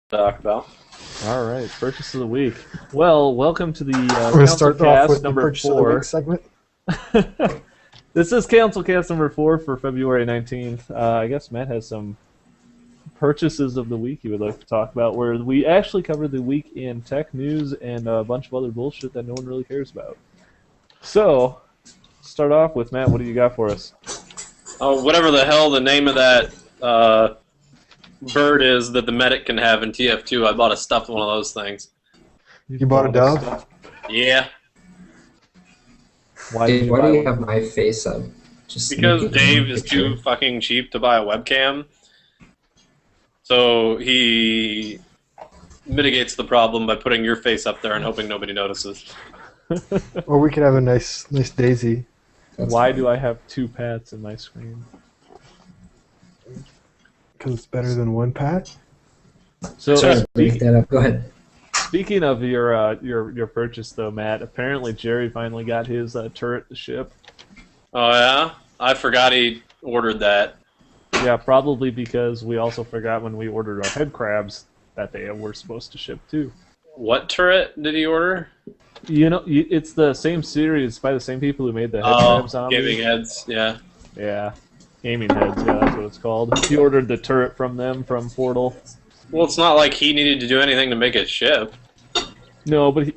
talk about. All right, purchase of the week. Well, welcome to the We're going to start off with the number purchase of the 4. week segment. This is CouncilCast number 4 for February 19th. I guess Matt has some purchases of the week he would like to talk about, where we actually covered the week in tech news and a bunch of other bullshit that no one really cares about. So, start off with Matt. What do you got for us? Oh, whatever the hell the name of that bird is that the medic can have in TF2. I bought a stuffed one of those things. You bought a dove? Yeah. Why do you have my face up? Just because Dave is too fucking cheap to buy a webcam. So he mitigates the problem by putting your face up there and hoping nobody notices. Or we could have a nice daisy. Why do I have 2 Pats in my screen? Because it's better than one Pat? So, Sorry, go ahead. Speaking of your purchase, though, Matt, apparently Jerry finally got his turret to ship. Oh, yeah? I forgot he ordered that. Yeah, probably because we also forgot when we ordered our head crabs that they were supposed to ship, too. What turret did he order? You know, it's the same series by the same people who made the head crab zombies. Gaming heads, yeah. Yeah, gaming heads, yeah, that's what it's called. He ordered the turret from them, from Portal. Well, it's not like he needed to do anything to make it ship. No, but,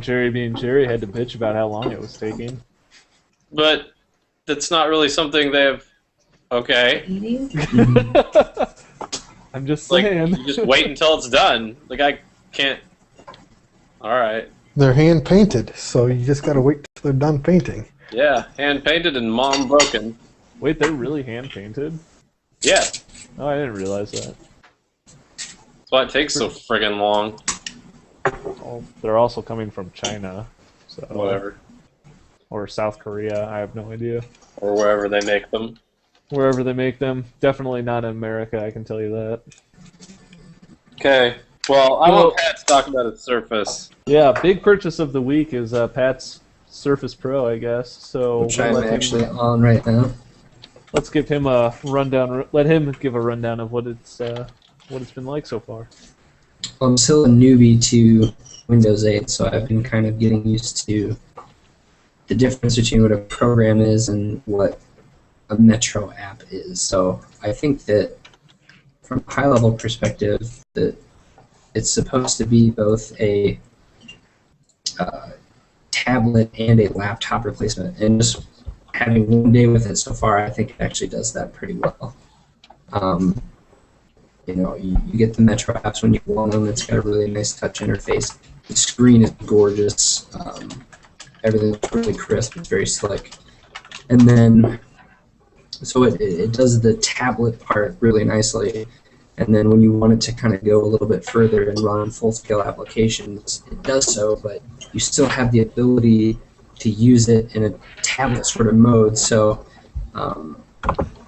Jerry being Jerry had to bitch about how long it was taking. But that's not really something they've... Okay. I'm just Like, saying. you just wait until it's done. Like, I can't... Alright. They're hand painted, so you just gotta wait till they're done painting. Yeah, hand-painted and mom-broken. Wait, they're really hand-painted? Yeah. Oh, I didn't realize that. That's why it takes so friggin' long. Well, they're also coming from China. So Whatever. Or South Korea, I have no idea. Or wherever they make them. Wherever they make them. Definitely not in America, I can tell you that. Okay. Well, I want Pat to talk about its Surface. Yeah, big purchase of the week is Pat's Surface Pro, I guess. So Which I'm actually on right now. Let's give him a rundown. Let him give a rundown of what it's been like so far. Well, I'm still a newbie to Windows 8, so I've been kind of getting used to the difference between what a program is and what a Metro app is. So I think that from a high-level perspective, that it's supposed to be both a tablet and a laptop replacement, and just having one day with it so far, I think it actually does that pretty well. You get the Metro apps when you go on them. It's got a really nice touch interface. The screen is gorgeous. Everything's really crisp. It's very slick. And then, so it does the tablet part really nicely. And then when you want it to kind of go a little bit further and run full-scale applications, it does so, but you still have the ability to use it in a tablet sort of mode. So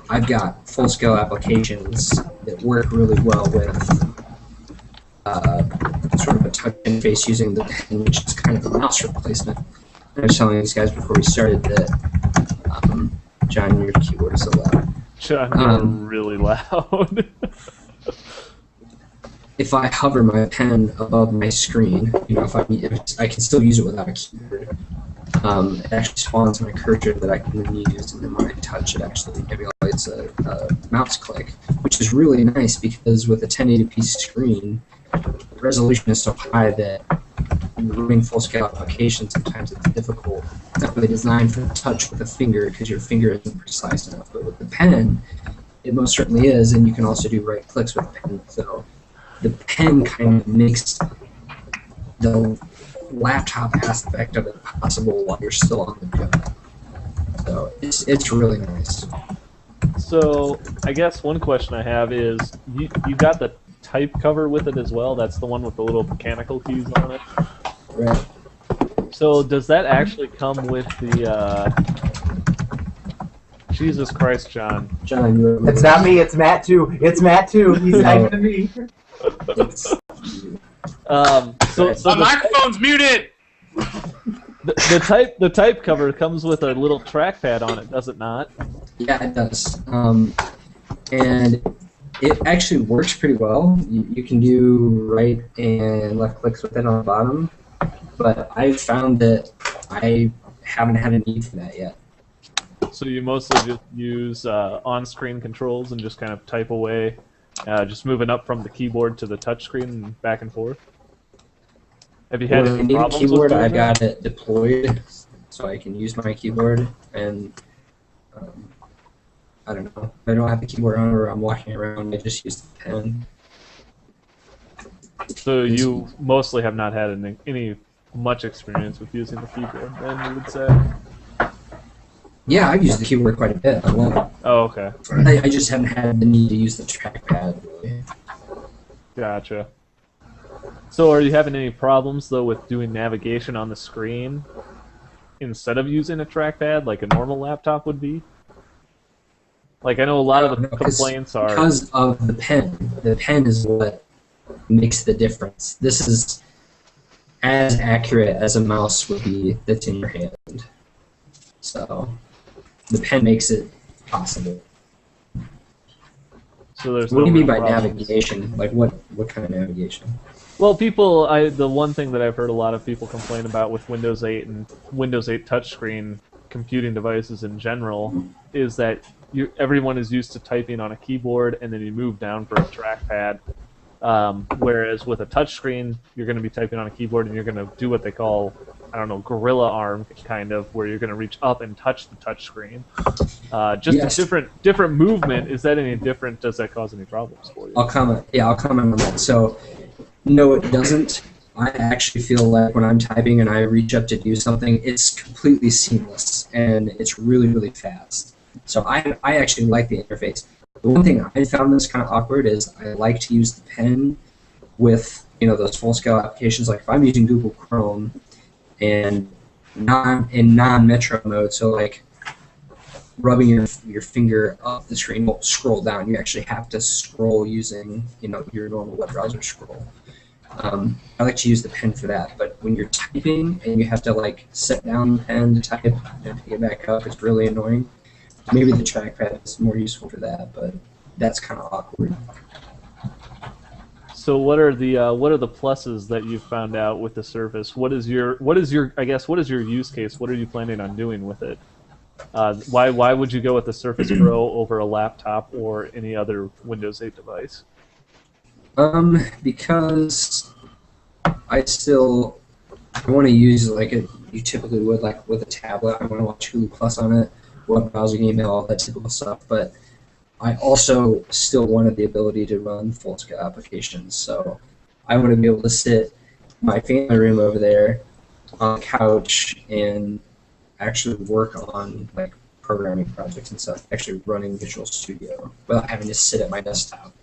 I've got full-scale applications that work really well with sort of a touch interface using the pen, which is kind of a mouse replacement. And I was telling these guys before we started that, John, your keyboard is so loud. John, you're really loud. If I hover my pen above my screen, if I can still use it without a keyboard. It actually spawns my cursor that I can then use, and then when I touch it, actually emulates a mouse click, which is really nice because with a 1080p screen, the resolution is so high that when you're running full-scale applications, sometimes it's difficult. It's not really designed for touch with a finger because your finger isn't precise enough, but with the pen, it most certainly is, and you can also do right clicks with the pen. So the pen kind of makes the laptop aspect of it possible while you're still on the go. So it's really nice. So I guess one question I have is, you got the type cover with it as well? That's the one with the little mechanical keys on it? Right. So does that actually come with the... Jesus Christ, John. John, you're... It's not me, it's Matt too. It's Matt too. He's typing to me. My microphone's muted! The type cover comes with a little trackpad on it, does it not? Yeah, it does. And It actually works pretty well. You can do right and left clicks with it on the bottom, but I've found that I haven't had a need for that yet. So you mostly just use on-screen controls and just kind of type away, just moving up from the keyboard to the touchscreen and back and forth. Have you had When I any need a problems keyboard, with I've doing that? got it deployed so I can use my keyboard, and I don't know. If I don't have the keyboard on or I'm walking around, I just use the pen. So you mostly have not had any much experience with using the keyboard, then you would say? Yeah, I've used the keyboard quite a bit. I love it. Oh, okay. I just haven't had the need to use the trackpad, really. Gotcha. So are you having any problems, though, with doing navigation on the screen instead of using a trackpad like a normal laptop would be? Like, I know a lot of the complaints are... Because of the pen. The pen is what makes the difference. This is as accurate as a mouse would be that's in your hand. So, the pen makes it possible. So there's What do you no mean by problems. navigation? Like, what kind of navigation? Well, the one thing that I've heard a lot of people complain about with Windows 8 and Windows 8 touchscreen computing devices in general is that everyone is used to typing on a keyboard and then you move down for a trackpad. Whereas with a touchscreen, you're going to be typing on a keyboard and you're going to do what they call, I don't know, gorilla arm kind of, where you're going to reach up and touch the touchscreen. Just Yes. a different movement. Is that any different? Does that cause any problems for you? I'll comment on that. So, no, it doesn't. I actually feel like when I'm typing and I reach up to do something, it's completely seamless and it's really, really fast. So I actually like the interface. The one thing I found that's kind of awkward is I like to use the pen with those full-scale applications. Like if I'm using Google Chrome and in non-metro mode, so like rubbing your finger up the screen won't scroll down. You actually have to scroll using your normal web browser scroll. I like to use the pen for that, but when you're typing and you have to like set down the pen to type and pick it back up, it's really annoying. Maybe the trackpad is more useful for that, but that's kind of awkward. So what are the pluses that you've found out with the Surface? What is your use case? What are you planning on doing with it? Why would you go with the Surface Pro over a laptop or any other Windows 8 device? Because I want to use it like you typically would, like with a tablet. I want to watch Hulu Plus on it, web browsing, email, all that typical stuff. But I also still wanted the ability to run full-scale applications. So I want to be able to sit in my family room over there on the couch and actually work on like programming projects and stuff, actually running Visual Studio without having to sit at my desktop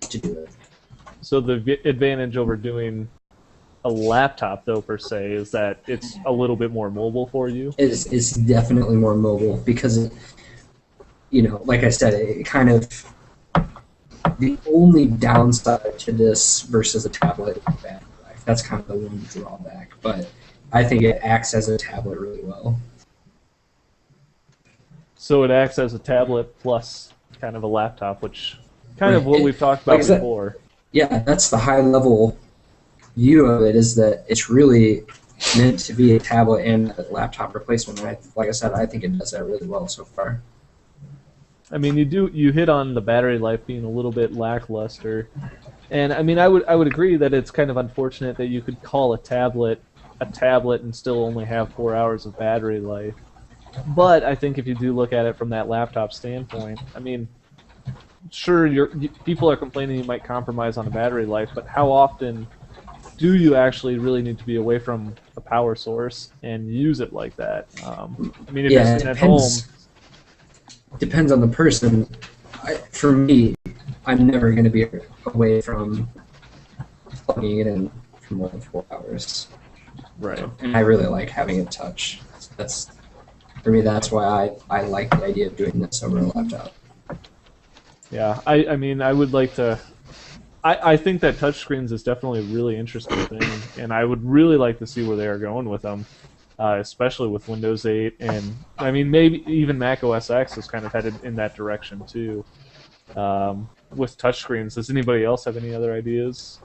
to do it. So the advantage over doing a laptop, though, per se, is that it's a little bit more mobile for you. It's definitely more mobile because, like I said, it kind of the only downside to this versus a tablet is battery life. That's kind of the one drawback, but I think it acts as a tablet really well. So it acts as a tablet plus kind of a laptop, which kind of what we've talked about before. Yeah, that's the high-level view of it, is that it's really meant to be a tablet and a laptop replacement. And like I said, I think it does that really well so far. I mean, you hit on the battery life being a little bit lackluster, and I mean, I would agree that it's kind of unfortunate that you could call a tablet and still only have 4 hours of battery life. But I think if you do look at it from that laptop standpoint, I mean, sure, people are complaining you might compromise on the battery life, but how often do you actually really need to be away from a power source and use it like that? I mean, if you're sitting at home... Depends on the person. For me, I'm never going to be away from plugging it in for more than 4 hours. Right. And I really like having it touch. For me, that's why I like the idea of doing this over a laptop. Yeah, I mean, I would like to... I think that touchscreens is definitely a really interesting thing, and I would really like to see where they are going with them, especially with Windows 8, and I mean, maybe even Mac OS X is kind of headed in that direction too. with touchscreens. Does anybody else have any other ideas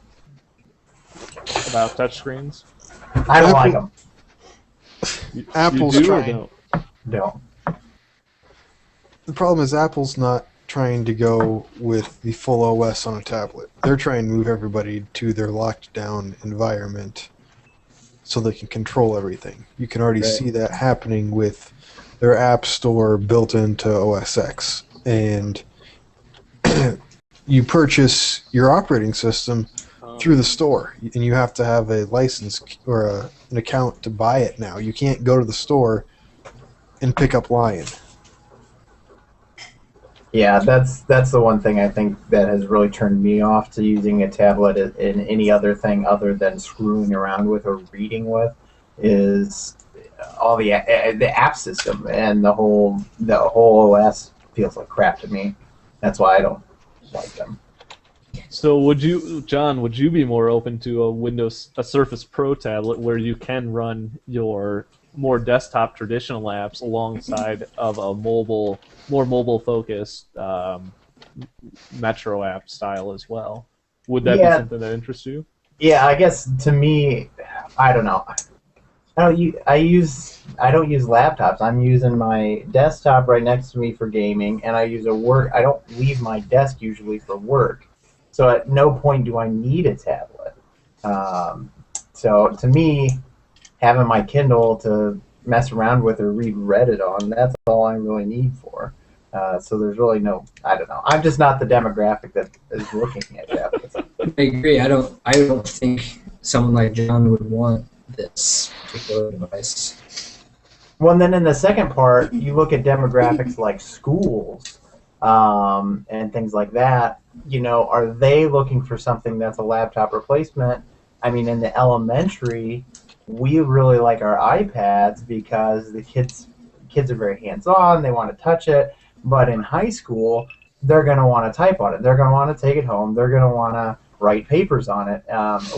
about touchscreens? I don't like them. Apple's you do or trying. don't? No. The problem is Apple's not trying to go with the full OS on a tablet. They're trying to move everybody to their locked down environment so they can control everything. You can already see that happening with their App Store built into OS X. And you purchase your operating system through the store, and you have to have a license or an account to buy it now. You can't go to the store and pick up Lion. Yeah, that's the one thing I think that has really turned me off to using a tablet in any other thing other than screwing around with or reading with, is all the app system, and the whole OS feels like crap to me. That's why I don't like them. So would you, John, would you be more open to a Surface Pro tablet where you can run your more desktop traditional apps alongside of a more mobile focused Metro app style as well? Would that be something that interests you? Yeah, I guess to me, I don't know. I don't use laptops. I'm using my desktop right next to me for gaming, and I use I don't leave my desk usually for work. So at no point do I need a tablet. So to me, having my Kindle to mess around with or read Reddit on, that's all I really need for. So there's really no, I don't know. I'm just not the demographic that is looking at tablets. I agree. I don't think someone like John would want this particular device. Well, and then in the second part, you look at demographics like schools and things like that. You know, are they looking for something that's a laptop replacement? I mean, in the elementary, we really like our iPads because the kids are very hands-on. They want to touch it. But in high school, they're going to want to type on it. They're going to want to take it home. They're going to want to write papers on it,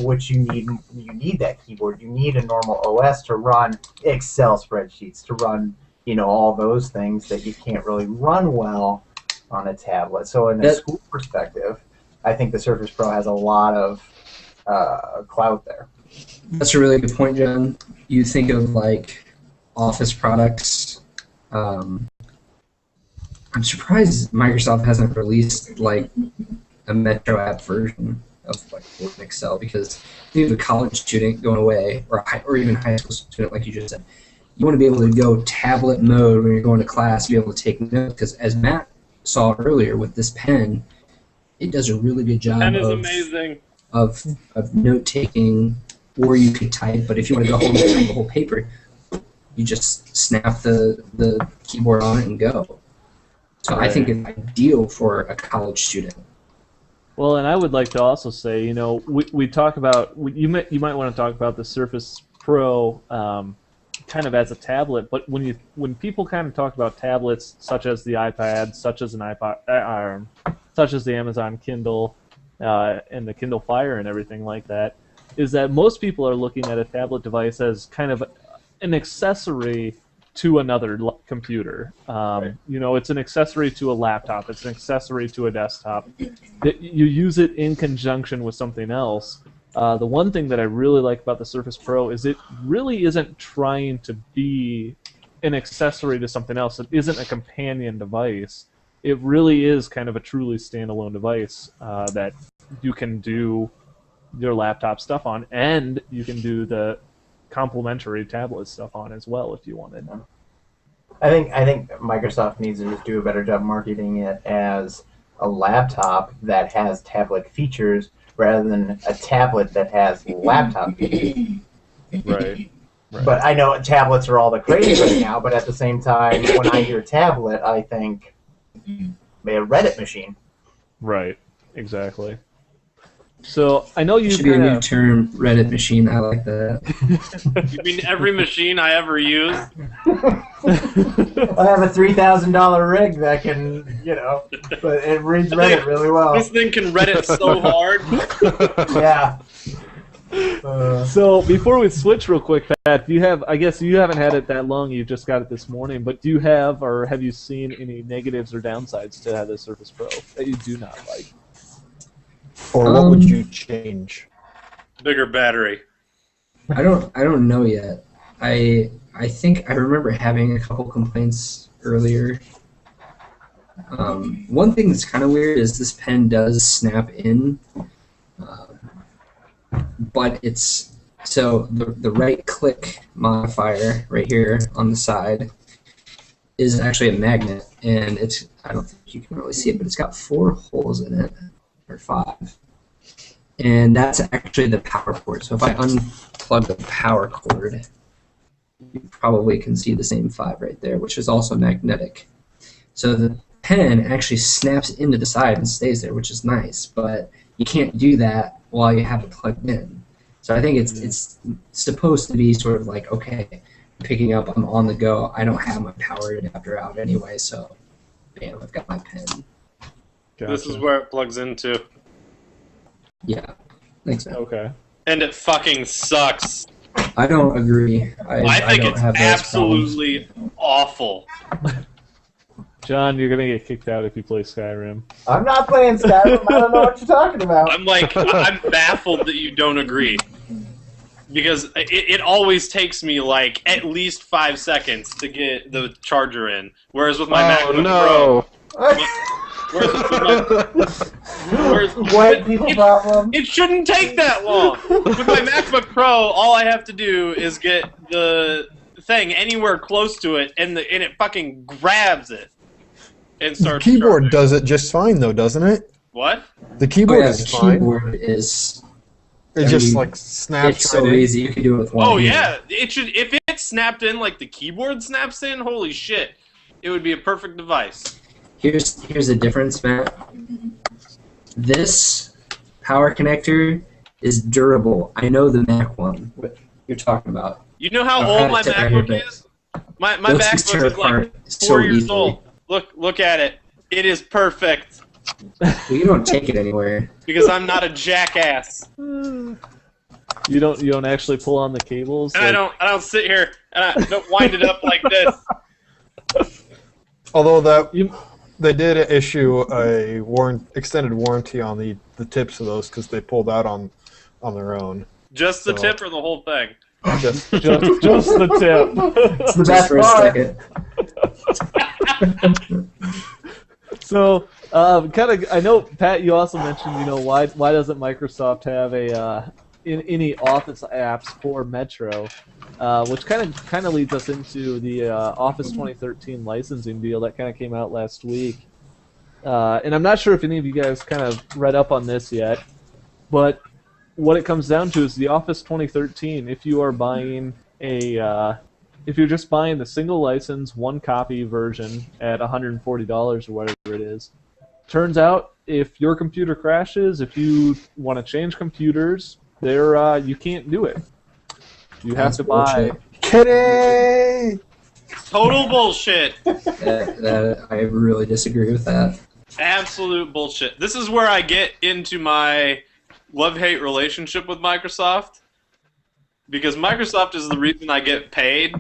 which you need that keyboard. You need a normal OS to run Excel spreadsheets, to run, you know, all those things that you can't really run well on a tablet. So in a school perspective, I think the Surface Pro has a lot of clout there. That's a really good point, John. You think of like Office products. I'm surprised Microsoft hasn't released like a Metro app version of like Word and Excel, because you have a college student going away, or even high school student, like you just said, you want to be able to go tablet mode when you're going to class, be able to take notes, because as Matt saw earlier with this pen, it does a really good job Pen is amazing. of note taking, or you could type, but if you want to go home and type the whole paper, you just snap the keyboard on it and go. So I think it's ideal for a college student. Well, and I would like to also say, you know, we talk about, you might want to talk about the Surface Pro kind of as a tablet, but when people kind of talk about tablets such as the iPad, such as an iPod, such as the Amazon Kindle and the Kindle Fire and everything like that, is that most people are looking at a tablet device as kind of an accessory to another computer. You know, it's an accessory to a laptop. It's an accessory to a desktop. You use it in conjunction with something else. The one thing that I really like about the Surface Pro is it really isn't trying to be an accessory to something else. It isn't a companion device. It really is kind of a truly standalone device that you can do your laptop stuff on, and you can do the complementary tablet stuff on as well if you wanted. I think Microsoft needs to just do a better job marketing it as a laptop that has tablet features rather than a tablet that has laptop features. Right. But I know tablets are all the craze right now, but at the same time, when I hear tablet, I think a Reddit machine. Right. Exactly. So I know you Should be a new term, Reddit machine. I like that. You mean every machine I ever used? I have a $3,000 rig that can, you know, but it reads Reddit really well. This thing can Reddit so hard. Yeah. So before we switch real quick, Pat, do you have? I guess you haven't had it that long. You just got it this morning. But do you have, or have you seen any negatives or downsides to the Surface Pro that you do not like? Or what would you change? Bigger battery. I don't know yet. I think I remember having a couple complaints earlier. One thing that's kind of weird is this pen does snap in, but it's so the right click modifier right here on the side is actually a magnet, and it's, I don't think you can really see it, but it's got 4 holes in it, or 5. And that's actually the power cord. So if I unplug the power cord, you probably can see the same 5 right there, which is also magnetic. So the pen actually snaps into the side and stays there, which is nice, but you can't do that while you have it plugged in. So I think it's supposed to be sort of like, okay, I'm picking up, I'm on the go, I don't have my power adapter out anyway, so bam, I've got my pen. Gotcha. This is where it plugs into. Yeah, thanks, man. Okay. And it fucking sucks. I don't agree. I think don't it's have those absolutely awful. John, you're gonna get kicked out if you play Skyrim. I'm not playing Skyrim. I don't know what you're talking about. I'm baffled that you don't agree. Because it always takes me like at least 5 seconds to get the charger in. Whereas with my MacBook Pro, White people problem. it shouldn't take that long. With my MacBook Pro, all I have to do is get the thing anywhere close to it, and it fucking grabs it and starts. The keyboard charging. does it just fine, though, doesn't it? What? The keyboard is the fine. keyboard is. It just like snaps It's so right in. easy. You can do it with one. Oh hand. yeah, it should. If it snapped in like the keyboard snaps in, holy shit, it would be a perfect device. Here's the difference, Matt. This power connector is durable. I know the Mac one. What you're talking about? You know how I've old had my it right MacBook here, is? My Those things MacBook tear is like apart 4 so years easily. old. Look at it. It is perfect Well, you don't take it anywhere. because I'm not a jackass, You don't actually pull on the cables. and I don't sit here and I don't wind it up like this. Although You, they did issue a extended warranty on the tips of those because they pulled out on their own. Just the So- tip or the whole thing? Just, just the tip. It's the Just best for a part. second. So, kind of, I know Pat. You also mentioned, why doesn't Microsoft have a in any Office apps for Metro, which kind of leads us into the Office 2013 licensing deal that kind of came out last week. And I'm not sure if any of you guys kind of read up on this yet, but what it comes down to is the Office 2013. If you are buying if you're just buying the single license, 1 copy version at $140 or whatever it is, turns out if your computer crashes, if you want to change computers, you can't do it. You have That's to buy. bullshit. Kitty! Total bullshit. I really disagree with that. Absolute bullshit. This is where I get into my love-hate relationship with Microsoft, because Microsoft is the reason I get paid.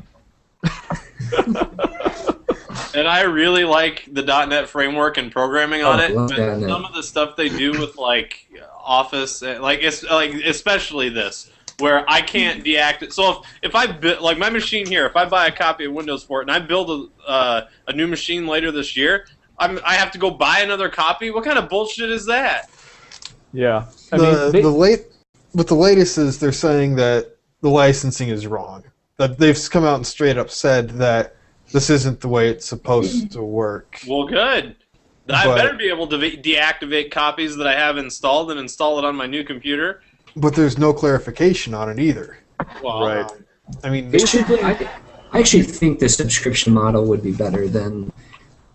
And I really like the .NET framework and programming on it, love but .NET. some of the stuff they do with like Office, like especially this, where I can't deactivate. So if I like my machine here, if I buy a copy of Windows for it and I build a new machine later this year, I have to go buy another copy. What kind of bullshit is that? Yeah. The latest is they're saying that the licensing is wrong. That they've come out and straight up said that this isn't the way it's supposed to work. Well, good. I But- better be able to deactivate copies that I have installed and install it on my new computer. But there's no clarification on it either. Well, Right. I mean, It should. I actually think the subscription model would be better than,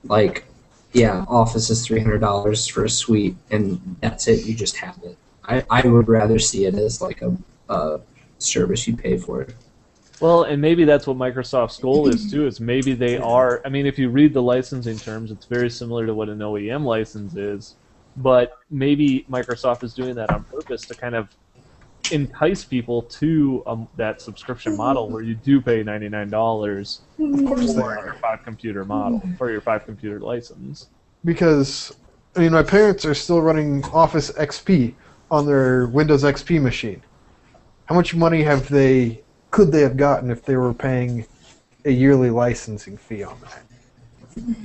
like, yeah, Office is $300 for a suite, and that's it. You just have it. I would rather see it as like a service you pay for it. Well, and maybe that's what Microsoft's goal is too. Is maybe they are. I mean, if you read the licensing terms, it's very similar to what an OEM license is. But maybe Microsoft is doing that on purpose to kind of entice people to that subscription model where you do pay $99 for your 5-computer model, for your 5-computer license. Because, I mean, my parents are still running Office XP on their Windows XP machine. How much money could they have gotten if they were paying a yearly licensing fee on that?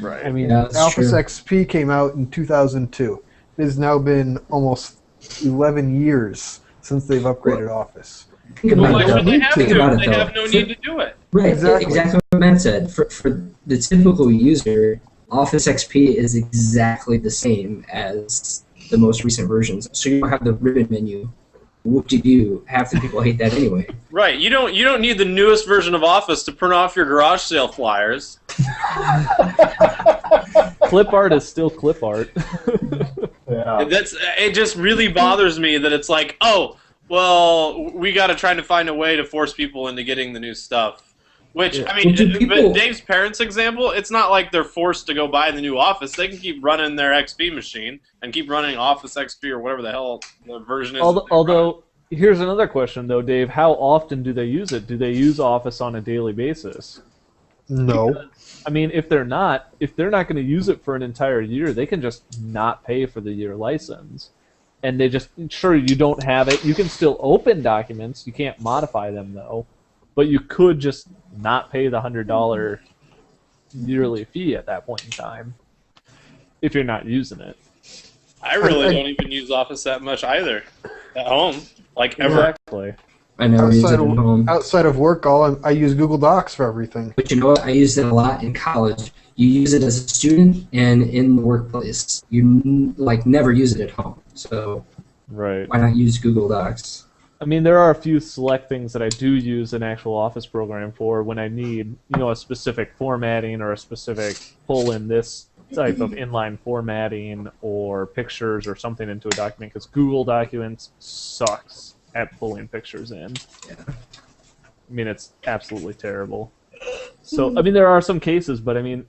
Right. I mean, Yeah, that's Office true. XP came out in 2002. It has now been almost 11 years since they've upgraded Office. Think Well, about why it, should though. they have Think to? about it, They though. have no need to do it. Right, Exactly. exactly what Matt said. For the typical user, Office XP is exactly the same as the most recent versions. So you don't have the ribbon menu. Whoop-de-doo. Half the people hate that anyway. Right. You don't need the newest version of Office to print off your garage sale flyers. Clip art is still clip art. Yeah. It just really bothers me that it's like, oh, well, we got to try to find a way to force people into getting the new stuff. Which, I mean, Well, do people- but Dave's parents' example, it's not like they're forced to go buy the new Office. They can keep running their XP machine and keep running Office XP or whatever the hell the version is. that they run. Although, here's another question, though, Dave. How often do they use it? Do they use Office on a daily basis? No. I mean, if they're not going to use it for an entire year, they can just not pay for the year license. And they just, sure, you don't have it. You can still open documents. You can't modify them, though. But you could just not pay the $100 yearly fee at that point in time if you're not using it. I really don't even use Office that much either at home, like ever. Exactly. I never use it at home. Outside of work, I use Google Docs for everything. But you know what? I used it a lot in college. You use it as a student and in the workplace. You never use it at home. So Right. why not use Google Docs? I mean, there are a few select things that I do use an actual Office program for when I need, a specific formatting or a specific pull in this type of inline formatting or pictures or something into a document, because Google Documents sucks at pulling pictures in. Yeah. I mean, it's absolutely terrible. So, I mean, there are some cases, but I mean,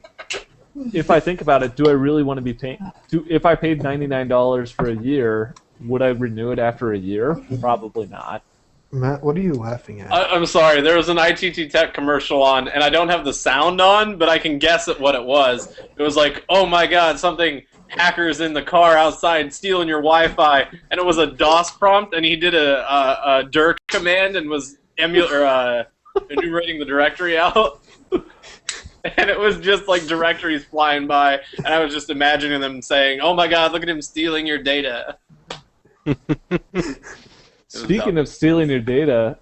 if I think about it, do I really want to be paying? If I paid $99 for a year, would I renew it after a year? Probably not. Matt, what are you laughing at? I'm sorry, there was an ITT Tech commercial on, and I don't have the sound on, but I can guess at what it was. It was like, oh my god, hackers in the car outside stealing your Wi-Fi, and it was a DOS prompt, and he did a dir command and was enumerating the directory out. And it was just like directories flying by, and I was just imagining them saying, oh my god, look at him stealing your data. Speaking of stealing your data,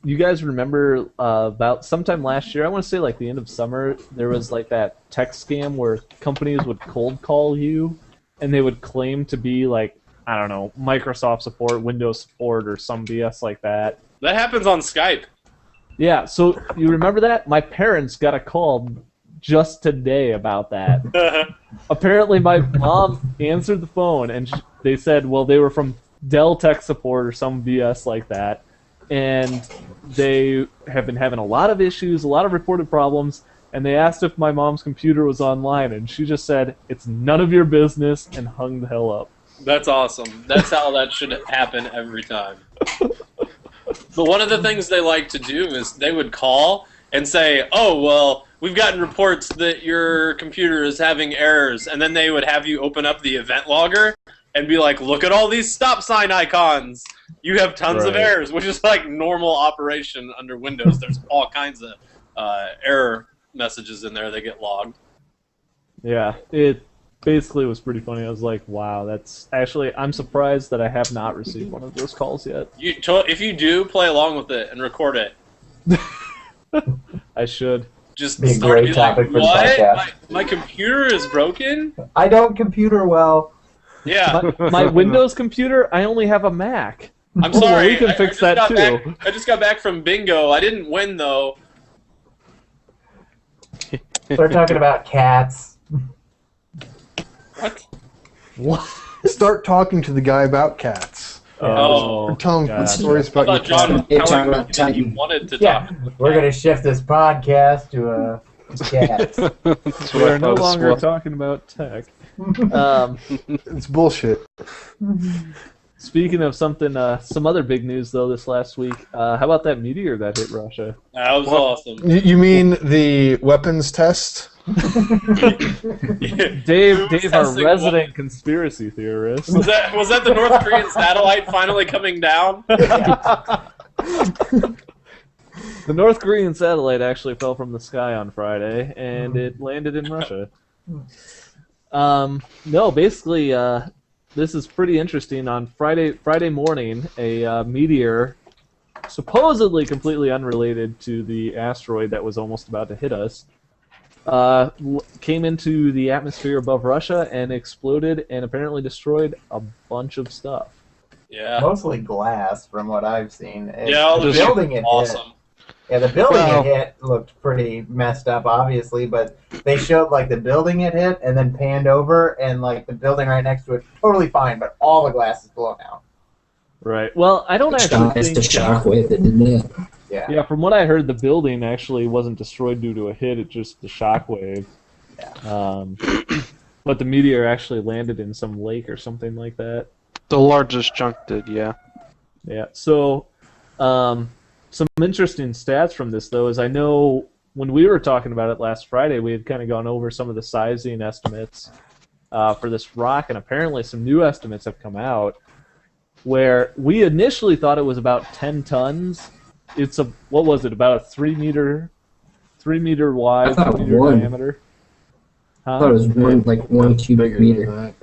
you guys remember about sometime last year, I want to say like the end of summer, there was like that text scam where companies would cold call you and they would claim to be like, I don't know, Microsoft support, Windows support, or some BS like that. That happens on Skype. Yeah, so you remember that? My parents got a call just today about that. Apparently my mom answered the phone and they said, well, they were from Dell Tech Support or some BS like that, and they have been having a lot of issues, a lot of reported problems, and they asked if my mom's computer was online, and she just said, it's none of your business, and hung the hell up. That's awesome. That's how that should happen every time. But one of the things they like to do is they would call and say, oh, well, we've gotten reports that your computer is having errors, and then they would have you open up the event logger and be like, look at all these stop sign icons. You have tons of Right. errors, which is like normal operation under Windows. There's all kinds of error messages in there that get logged. Yeah, it basically was pretty funny. I was like, wow, that's actually, I'm surprised that I have not received one of those calls yet. If you do, play along with it and record it. I should. Just Be a start great being like, topic for the what? podcast. My computer is broken? I don't computer well. Yeah. My Windows computer, I only have a Mac. I'm Well, sorry. we can I fix just that got too. I just got back from bingo. I didn't win though. Start talking about cats. What? What? Start talking to the guy about cats. Oh, Or tell him God. stories I about your thought John cat. was Hey, telling John, me that he wanted to Yeah, talk. we're gonna shift this podcast to cats. That's We what I are no thought as longer well. talking about tech. It's bullshit. Speaking of something, some other big news though this last week. How about that meteor that hit Russia? That was awesome. You mean the weapons test? Dave, our Testing resident conspiracy theorist. Was that the North Korean satellite finally coming down? The North Korean satellite actually fell from the sky on Friday, and it landed in Russia. No, basically, this is pretty interesting. On Friday morning, a meteor, supposedly completely unrelated to the asteroid that was almost about to hit us, came into the atmosphere above Russia and exploded and apparently destroyed a bunch of stuff. Yeah. Mostly glass, from what I've seen. Yeah, The building it hit. awesome. Yeah, the building it hit looked pretty messed up, obviously, but they showed like the building it hit and then panned over, and like the building right next to it, totally fine, but all the glass is blown out. Right. Well, I don't actually It's think. the shockwave that did that. Yeah. Yeah, from what I heard, the building actually wasn't destroyed due to a hit; it's just the shockwave. But the meteor actually landed in some lake or something like that. The largest chunk did, yeah. Yeah. So, some interesting stats from this, though, is I know when we were talking about it last Friday, we had kind of gone over some of the sizing estimates for this rock, and apparently some new estimates have come out where we initially thought it was about 10 tons. It's what was it, about a 3 meter wide, I thought 3 meter one. diameter? I thought it was one cubic Bigger meter. than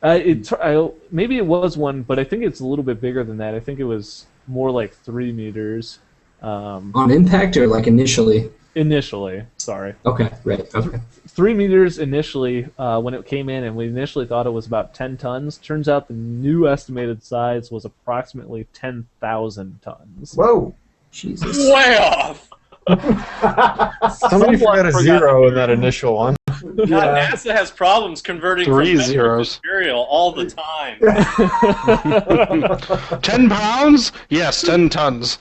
that. Maybe it was one, but I think it's a little bit bigger than that. I think it was more like 3 meters. On impact or like initially? Initially, sorry. Okay, right, okay. 3 meters initially when it came in, and we initially thought it was about 10 tons. Turns out the new estimated size was approximately 10,000 tons. Whoa. Jesus. Way off. Somebody forgot a zero in that initial one. God, NASA has problems converting 3 from zeros. material all the time. 10 pounds? Yes, 10 tons.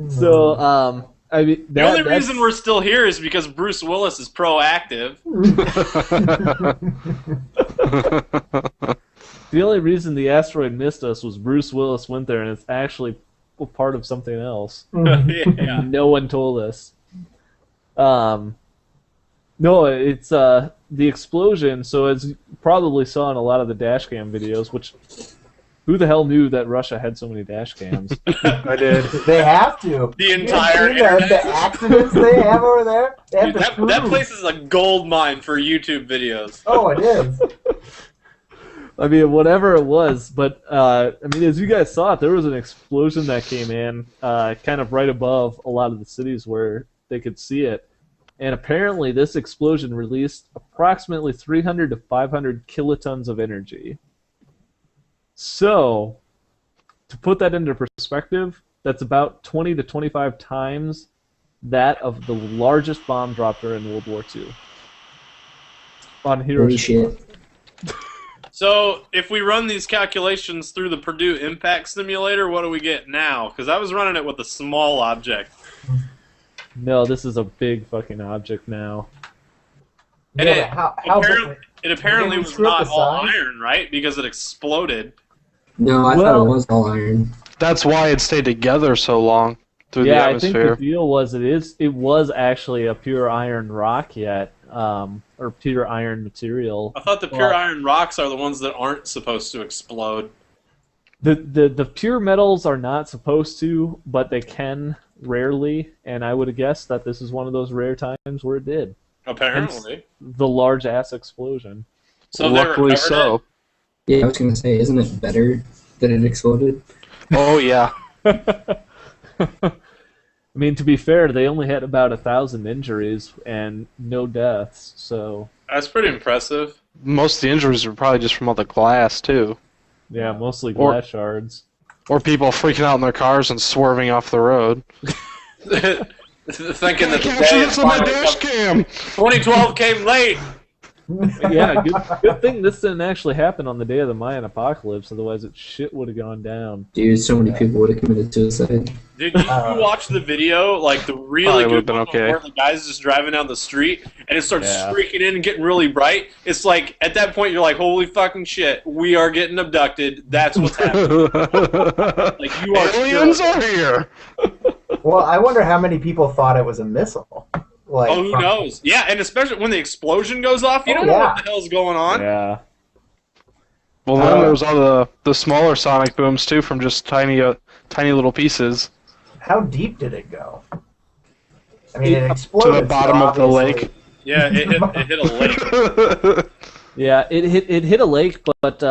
So, I mean, The only reason we're still here is because Bruce Willis is proactive. the only reason the asteroid missed us was Bruce Willis went there, and it's actually part of something else. Yeah. No one told us. No, it's the explosion. So as you probably saw in a lot of the dashcam videos, which who the hell knew that Russia had so many dashcams? I did. They have to. The entire You see internet. the accidents they have over there? They have Dude, to that prove. place is a gold mine for YouTube videos. Oh, it is. I mean, whatever it was, but I mean, as you guys saw it, there was an explosion that came in, kind of right above a lot of the cities where they could see it, and apparently this explosion released approximately 300 to 500 kilotons of energy. So, to put that into perspective, that's about 20 to 25 times that of the largest bomb dropped during World War II. On Holy Hiroshima. shit. So, if we run these calculations through the Purdue Impact Simulator, what do we get now? Because I was running it with a small object. No, this is a big fucking object now. And Yeah, it, how apparently Did we was screw up not the all size? iron, right? Because it exploded. No, I thought Well- it was all iron. That's why it stayed together so long through the Yeah, I think atmosphere. the deal was it was actually a pure iron rock yet, or pure iron material. I thought the pure iron rocks are the ones that aren't supposed to explode. The pure metals are not supposed to, but they can rarely, and I would have guessed that this is one of those rare times where it did. Apparently. The large ass explosion. So they Luckily recovered so. Yeah, I was gonna say, isn't it better that it exploded? Oh, yeah. I mean, to be fair, they only had about 1,000 injuries and no deaths, so That's pretty impressive. Most of the injuries were probably just from all the glass, too. yeah, mostly Or- glass shards. Or people freaking out in their cars and swerving off the road. Thinking that the Capture day this is on my finally dash coming. cam! 2012 came late. Yeah, good thing this didn't actually happen on the day of the Mayan apocalypse. Otherwise, shit would have gone down. Dude, so many people would have committed suicide. Did you watch the video? Like the really Probably good would've been one okay. where the guy's just driving down the street and it starts Yeah. streaking in and getting really bright. It's like at that point you're like, holy fucking shit, we are getting abducted. That's what's happening. Like you are Aliens sure. are here. Well, I wonder how many people thought it was a missile. Like, Oh, who knows? Yeah, and especially when the explosion goes off, you Oh, don't know yeah. what the hell's going on. Yeah. Well, then there's all the smaller sonic booms too, from just tiny little pieces How deep did it go? I mean, it to exploded. the bottom so of the obviously- lake. Yeah, it hit a lake. Yeah, it hit a lake, but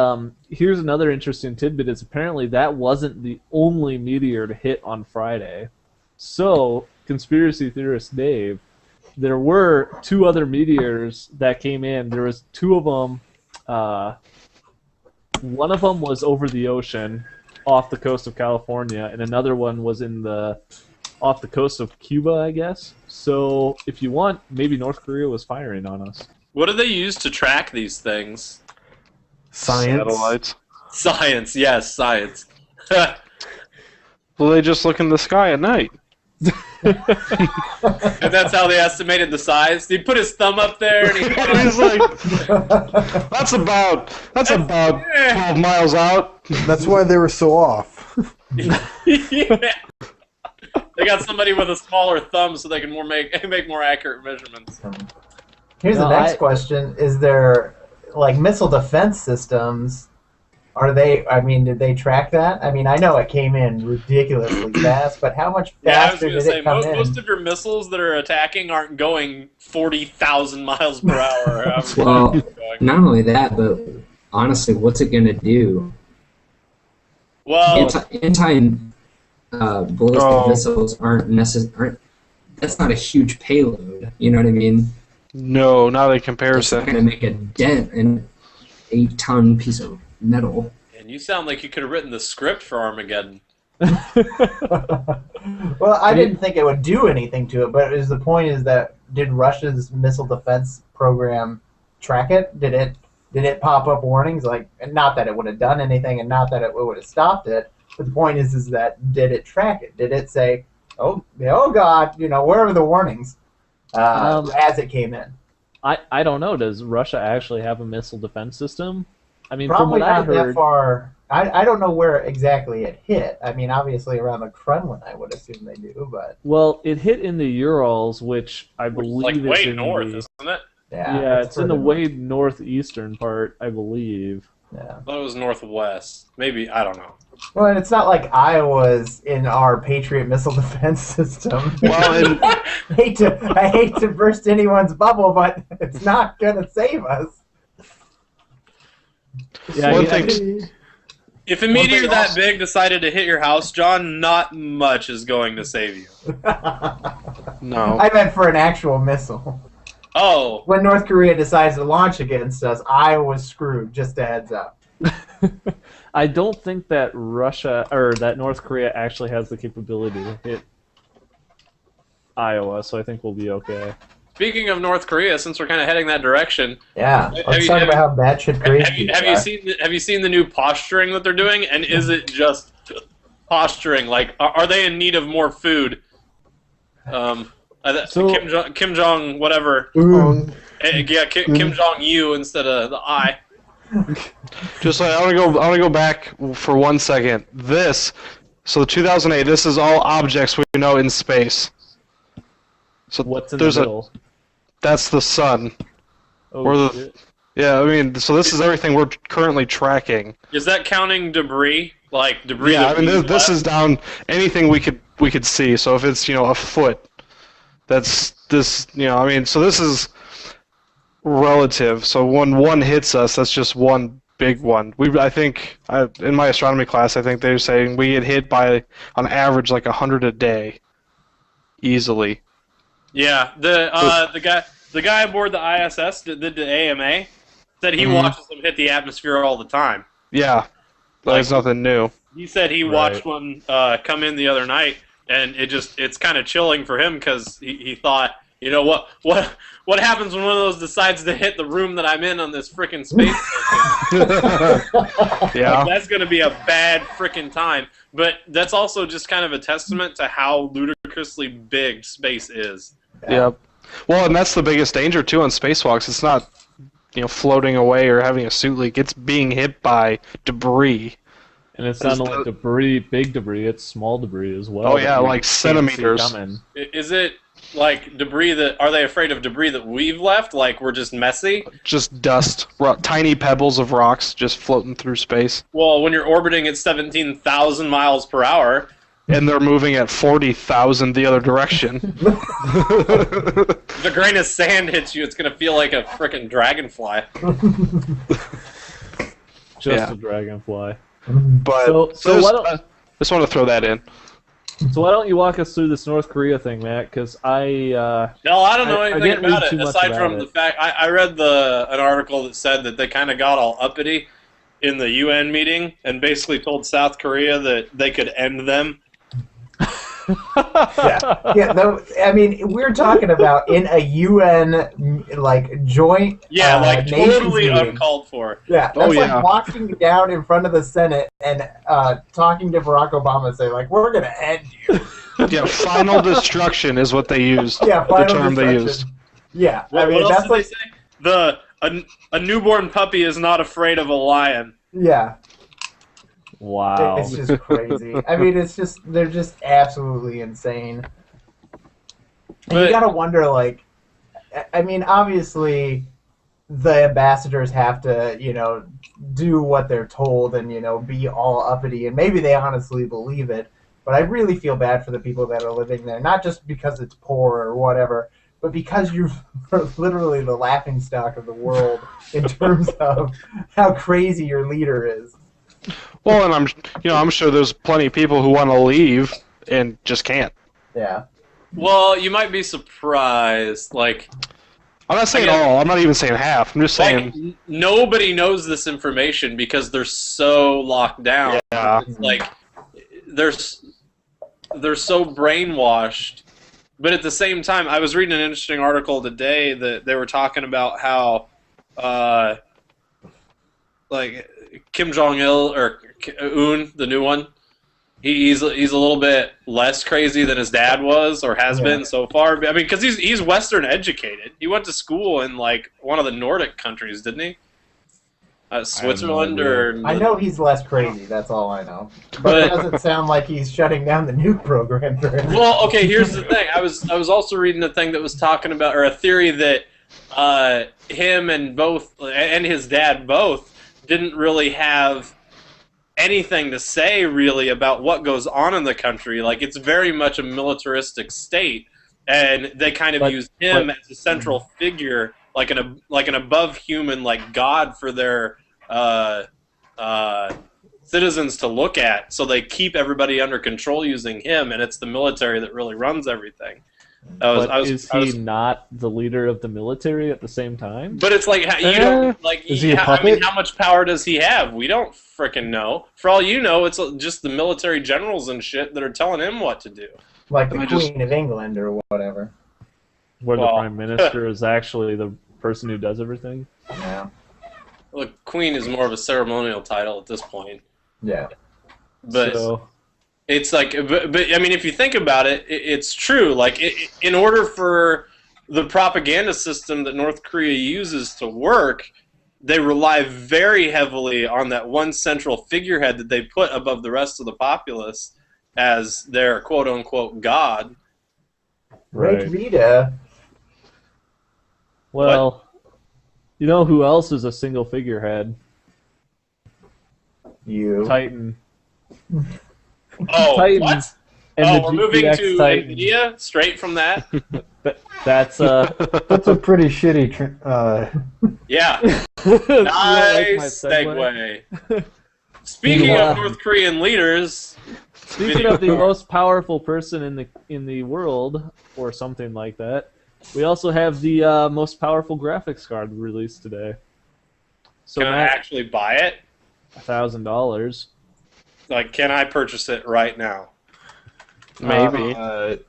here's another interesting tidbit: is apparently that wasn't the only meteor to hit on Friday. So, conspiracy theorist Dave, there were 2 other meteors that came in. There was 2 of them. One of them was over the ocean, off the coast of California, and another one was off the coast of Cuba, I guess. So, if you want, maybe North Korea was firing on us. What do they use to track these things? Science. Satellites. Science, yes, science. Well, they just look in the sky at night. And that's how they estimated the size. He put his thumb up there and He's like, that's about 12 miles out. That's why they were so off. yeah. They got somebody with a smaller thumb so they can make more accurate measurements. Here's the No, next question: is there like missile defense systems? Are they? I mean, did they track that? I mean, I know it came in ridiculously fast, but how much Yeah, I was faster going to did say, it come in? most of your missiles that are attacking aren't going 40,000 miles per hour. Or however Well, fast they're going. Not only that, but honestly, what's it gonna do? Well, Anti ballistic Oh. missiles aren't. That's not a huge payload. You know what I mean? No, not in It's not comparison. gonna make a dent in an 8-ton piece of metal. and you sound like you could have written the script for Armageddon. Well, I didn't think it would do anything to it, but the point is that did Russia's missile defense program track it? Did it pop up warnings like, and not that it would have done anything, and not that it would have stopped it, but the point is that did it track it? Did it say, oh God, where are the warnings as it came in? I don't know. Does Russia actually have a missile defense system? I mean, Probably from what I not that heard, far. I don't know where exactly it hit. I mean, obviously around the Kremlin, I would assume they do, but well, it hit in the Urals, which I Which is believe like is way in north, the, isn't it? yeah, it's in the further way northeastern part, I believe. north. Yeah. I thought it was northwest. Maybe, I don't know. Well, and it's not like Iowa's in our Patriot missile defense system. Well, and I hate to burst anyone's bubble, but it's not gonna save us. Yeah, One I mean, thing- If a meteor that big decided to hit your house, John, not much is going to save you. no. I meant for an actual missile. Oh, When North Korea decides to launch against us, Iowa's screwed. Just a heads up. I don't think that Russia or that North Korea actually has the capability to hit Iowa, so I think we'll be okay. speaking of North Korea, since we're kind of heading that direction, Yeah. Have Let's you- talk have about how batshit crazy. have they you are. seen the new posturing that they're doing? And is it just posturing? Like, are they in need of more food? So- Kim Jong whatever. Oh, Yeah, Kim Jong U instead of the I. Just like I want to go back for 1 second. So 2008. This is all objects we know in space. So What's in the there's middle? that's the sun. Oh, or the- shit. Yeah, I mean, so this is everything we're currently tracking. Is that counting debris? Like debris? Yeah, that I mean, we this left? is down anything we could see. So if it's a foot, that's this. I mean, so this is relative. So when one hits us, that's just one big one. I think in my astronomy class, I think they're saying we get hit by on average like 100 a day, easily. Yeah, the guy aboard the ISS did the AMA said he Mhm. watches them hit the atmosphere all the time. Yeah, that's nothing new. He said he Right. watched one come in the other night, and it's kind of chilling for him because he thought You know what happens when one of those decides to hit the room that I'm in on this frickin' space station? Yeah. Like, that's gonna be a bad frickin' time. But that's also just kind of a testament to how ludicrously big space is. Yep. Well, and that's the biggest danger too on spacewalks. It's not, floating away or having a suit leak. It's being hit by debris. And it's not only debris, big debris, it's small debris as well. Oh yeah, like centimeters. Is it like debris that, are they afraid of debris that we've left? Like we're just messy? Just dust, tiny pebbles of rocks just floating through space. Well, when you're orbiting at 17,000 miles per hour. And they're moving at 40,000 the other direction. If a grain of sand hits you, it's going to feel like a frickin' dragonfly. Just a dragonfly. But so why don't, I just want to throw that in. So why don't you walk us through this North Korea thing, Matt? Because No, I don't know anything about it, aside from the fact I read an article that said that they kind of got all uppity in the UN meeting and basically told South Korea that they could end them. No, I mean, we're talking about in a UN joint. Totally meeting. uncalled for. Yeah, that's like walking down in front of the Senate and talking to Barack Obama and say, like, we're gonna end you. Yeah, final destruction is what they used. Yeah, the term they used. Yeah, I mean, that's like they say? A newborn puppy is not afraid of a lion. Yeah. Wow. It's just crazy. I mean, they're just absolutely insane. And you gotta wonder, like, I mean, obviously, the ambassadors have to, do what they're told and, be all uppity, and maybe they honestly believe it, but I really feel bad for the people that are living there, not just because it's poor or whatever, but because you're literally the laughingstock of the world in terms of how crazy your leader is. Well, and I'm sure there's plenty of people who want to leave and just can't. Yeah. Well, you might be surprised. Like, I'm not saying all. I'm not even saying half. I'm just saying nobody knows this information because they're so locked down. Yeah. It's like they're so brainwashed. But at the same time, I was reading an interesting article today that they were talking about how, Kim Jong-il or Un, the new one, he's a little bit less crazy than his dad was or has been so far. I mean, because he's Western educated. He went to school in one of the Nordic countries, didn't he? Switzerland I know he's less crazy. That's all I know. But it doesn't sound like he's shutting down the nuke program for him. Well, okay. Here's the thing. I was also reading a thing that was talking about, or a theory that him and his dad both didn't really have anything to say really about what goes on in the country. Like, it's very much a militaristic state, and they kind of use him as a central figure, like an above human, like God for their citizens to look at. So they keep everybody under control using him, and it's the military that really runs everything. Is he not the leader of the military at the same time? But it's like, you don't, like, is he a puppet? I mean, how much power does he have? We don't frickin' know. For all you know, it's just the military generals and shit that are telling him what to do. Like the Queen of England or whatever. Where the Prime Minister is actually the person who does everything? Yeah. Look, Queen is more of a ceremonial title at this point. Yeah. But it's like, but I mean, if you think about it, it's true. Like, in order for the propaganda system that North Korea uses to work, they rely very heavily on that one central figurehead that they put above the rest of the populace as their quote-unquote god. Great Vita. Well, you know who else is a single figurehead? You. Titan. Oh, Titan. what? And we're moving to Titan. NVIDIA straight from that? That's That's a pretty shitty. Yeah. like Nice my segue. Speaking of North Korean leaders, Speaking of the most powerful person in the world, or something like that, we also have the most powerful graphics card released today. So can I actually buy it? $1,000. Like, can I purchase it right now? Maybe.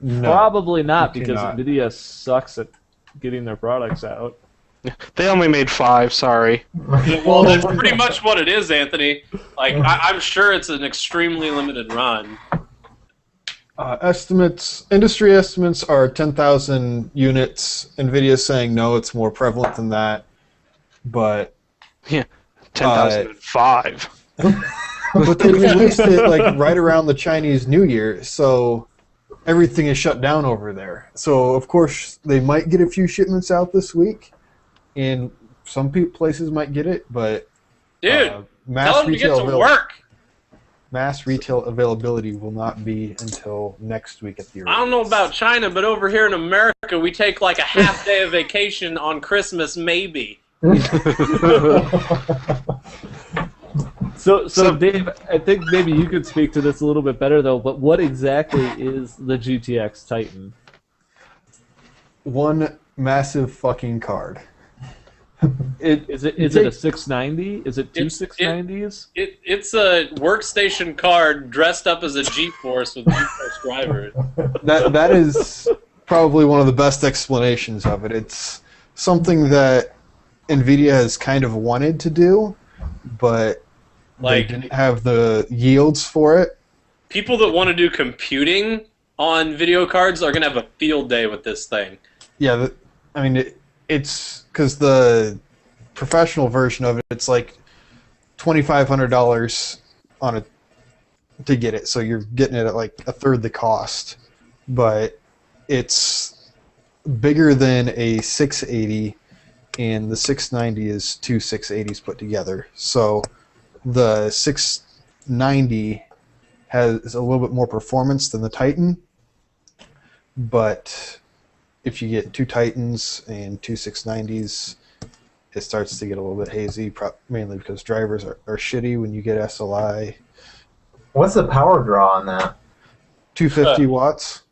No, Probably not, you because cannot. Nvidia sucks at getting their products out. They only made 5. Sorry. Well, that's pretty much what it is, Anthony. Like, I'm sure it's an extremely limited run. Industry estimates are 10,000 units. Nvidia's saying no, it's more prevalent than that. But 10,005. but they released it like right around the Chinese New Year, so everything is shut down over there. So of course they might get a few shipments out this week, and some places might get it, but Dude, mass tell them to get to work. Mass retail availability will not be until next week at the earliest. I don't know about China, but over here in America, we take like a half day of vacation on Christmas, maybe. So Dave, I think maybe you could speak to this a little bit better though. But what exactly is the GTX Titan? One massive fucking card. Is it a 690? Is it two 690s? It's a workstation card dressed up as a GeForce with GeForce drivers. That is probably one of the best explanations of it. It's something that NVIDIA has kind of wanted to do, but they didn't have the yields for it. People that want to do computing on video cards are going to have a field day with this thing. Yeah, I mean, it's because the professional version of it, it's like $2,500 on it to get it, so you're getting it at like a third the cost. But it's bigger than a 680, and the 690 is two 680s put together. So the 690 has a little bit more performance than the Titan, but if you get two Titans and two 690s, it starts to get a little bit hazy, mainly because drivers are shitty when you get SLI. What's the power draw on that? 250 watts.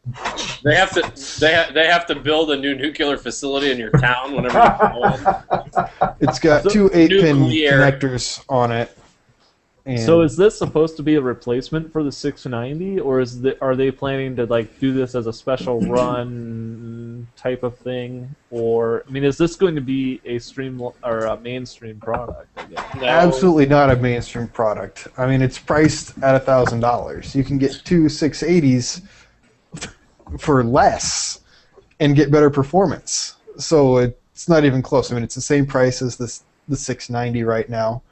They have to build a new nuclear facility in your town whenever you go. It's got two 8-pin Nuclear. connectors on it. And So is this supposed to be a replacement for the 690, or are they planning to like do this as a special run type of thing? Or I mean, is this going to be a mainstream product? I guess? No. absolutely not a mainstream product. I mean, it's priced at $1,000. You can get two 680s for less and get better performance. So it's not even close. I mean, it's the same price as the 690 right now,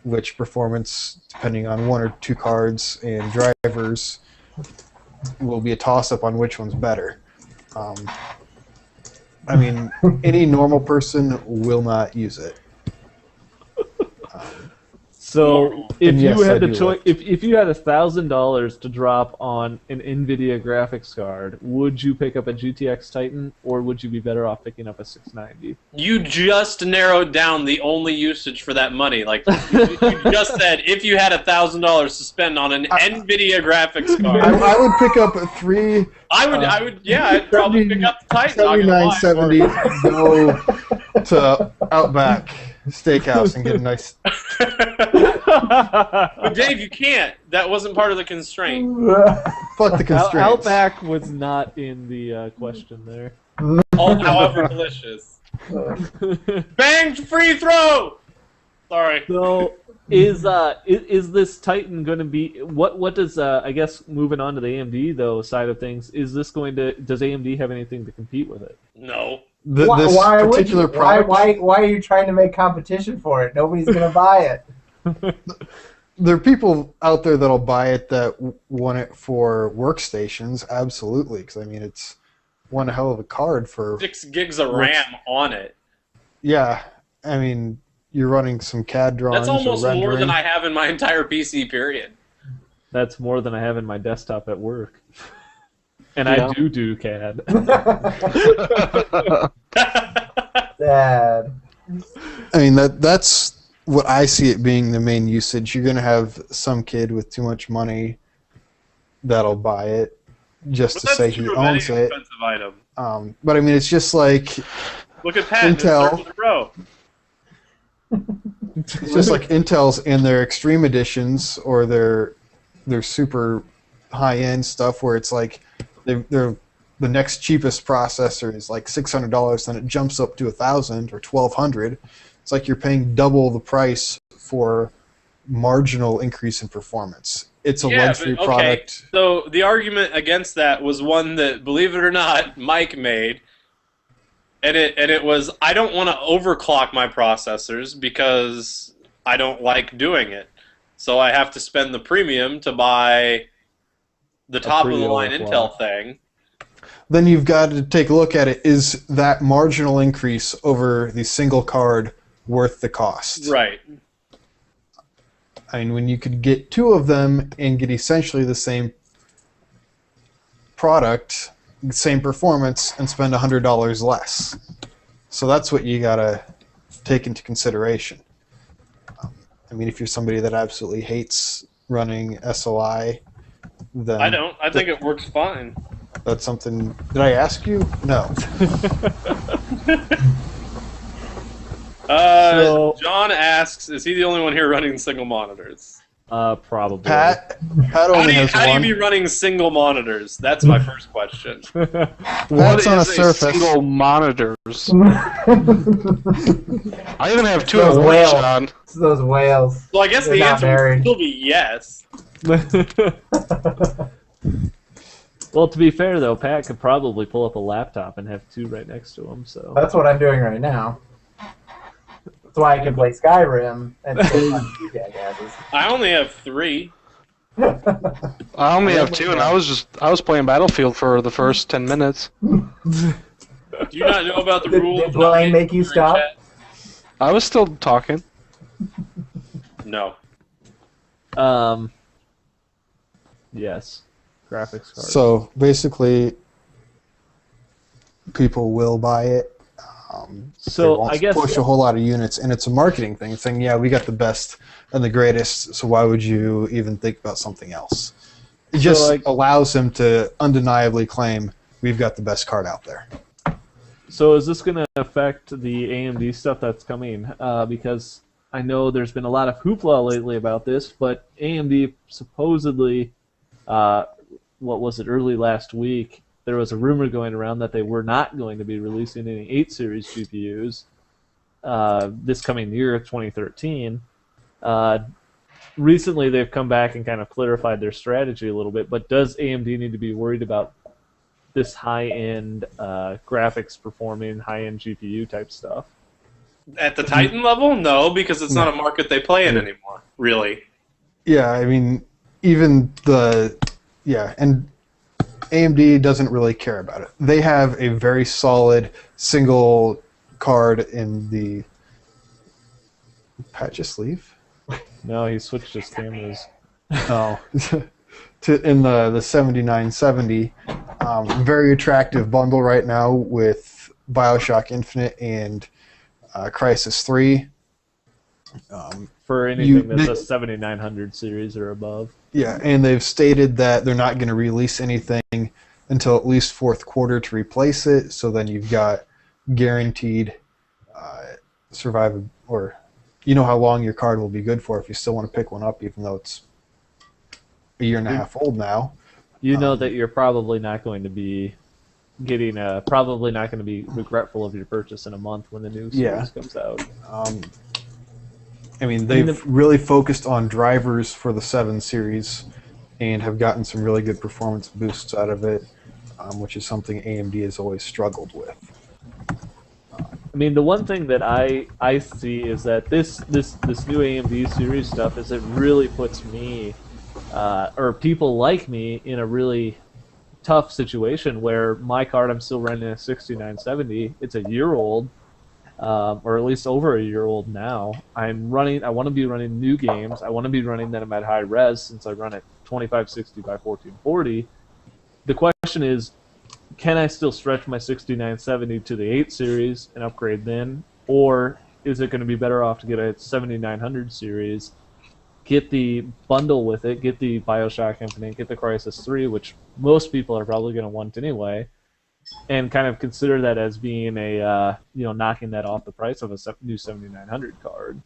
which performance, depending on one or two cards and drivers, will be a toss-up on which one's better. I mean, any normal person will not use it. So if And yes, you I had the do choice, if you had $1,000 to drop on an NVIDIA graphics card, would you pick up a GTX Titan, or would you be better off picking up a 690? You just narrowed down the only usage for that money. Like you just said, if you had $1,000 to spend on an NVIDia graphics card, I would pick up a three. I'd probably pick up the Titan. not gonna lie. 7970. Go to Outback Steakhouse and get a nice. But Dave, you can't. That wasn't part of the constraint. Fuck the constraints. Outback was not in the question there. However delicious. Bang! Free throw. Sorry. So is this Titan going to be what does I guess moving on to the AMD though side of things, is this going to, does AMD have anything to compete with it? No. This Why would particular you? product. Why are you trying to make competition for it? Nobody's gonna buy it. There are people out there that'll buy it that want it for workstations, absolutely. Because I mean, it's one hell of a card for. 6 gigs of RAM on it. Yeah, I mean, you're running some CAD drawings. That's almost or more rendering. than I have in my entire PC. Period. That's more than I have in my desktop at work. And Yeah. I do CAD. Sad. I mean, that's what I see it being the main usage. You're gonna have some kid with too much money that'll buy it just But to that's say he true of any owns it. expensive item. But I mean, it's just like Look at Pat. Intel. Pro. it's just like Intel's in their extreme editions or their super high-end stuff where it's like they're the next cheapest processor is like $600, then it jumps up to $1,000 or $1,200. It's like you're paying double the price for marginal increase in performance. It's a luxury product. So the argument against that was one that, believe it or not, Mike made, and it was, I don't want to overclock my processors because I don't like doing it. So I have to spend the premium to buy the top of the line Intel thing. Then you've got to take a look at it. Is that marginal increase over the single card worth the cost? Right. I mean, when you could get two of them and get essentially the same product, the same performance, and spend $100 less. So that's what you got to take into consideration. I mean, if you're somebody that absolutely hates running SOI, then... I don't. I think it works fine. That's something... Did I ask you? No. John asks, is he the only one here running single monitors? Probably. Pat only has how one. do you be running single monitors? That's my first question. What on a is Surface. single monitors? I even have two Those of one, whales. John. It's those whales. Well, I guess They're the not answer married. would still be yes. Well, to be fair, though, Pat could probably pull up a laptop and have two right next to him. So That's what I'm doing right now. That's why I can play Skyrim and still run two jackasses. I only have 3. I only have two, and I was playing Battlefield for the first 10 minutes. Do you not know about the Did rules? Blaine make you stop? I was still talking. No. yes, graphics card. So basically, people will buy it. So, they won't I guess- push a whole lot of units, and it's a marketing thing. Saying, yeah, we got the best and the greatest, so why would you even think about something else? It just allows him to undeniably claim we've got the best card out there. So is this going to affect the AMD stuff that's coming? Because I know there's been a lot of hoopla lately about this, but AMD supposedly, what was it, early last week, there was a rumor going around that they were not going to be releasing any 8 series GPUs this coming year, 2013. Recently, they've come back and kind of clarified their strategy a little bit, but does AMD need to be worried about this high-end graphics performing, high-end GPU type stuff? At the Titan level? No, because it's not a market they play in anymore, really. Yeah, I mean, even the... Yeah, and AMD doesn't really care about it. They have a very solid single card in the... Pat just leave? No, he switched his cameras. Oh. In the 7970. Very attractive bundle right now with BioShock Infinite and Crysis 3. For anything that's a 7900 series or above. Yeah, and they've stated that they're not going to release anything until at least fourth quarter to replace it, so then you've got guaranteed survival, or you know how long your card will be good for if you still want to pick one up, even though it's a year and a half old now. You know that you're probably not going to be getting probably not going to be regretful of your purchase in a month when the new series comes out. I mean, they've really focused on drivers for the 7 series and have gotten some really good performance boosts out of it, which is something AMD has always struggled with. I mean, the one thing that I see is that this new AMD series stuff is it really puts me, or people like me, in a really tough situation where my card, I'm still running a 6970. It's a year old. Or at least over a year old now. I want to be running new games. I want to be running them at high res since I run at 2560 by 1440. The question is, can I still stretch my 6970 to the 8 series and upgrade then? Or is it going to be better off to get a 7900 series, get the bundle with it, get the BioShock Infinite, get the Crysis 3, which most people are probably going to want anyway, and kind of consider that as being a, knocking that off the price of a new 7900 card.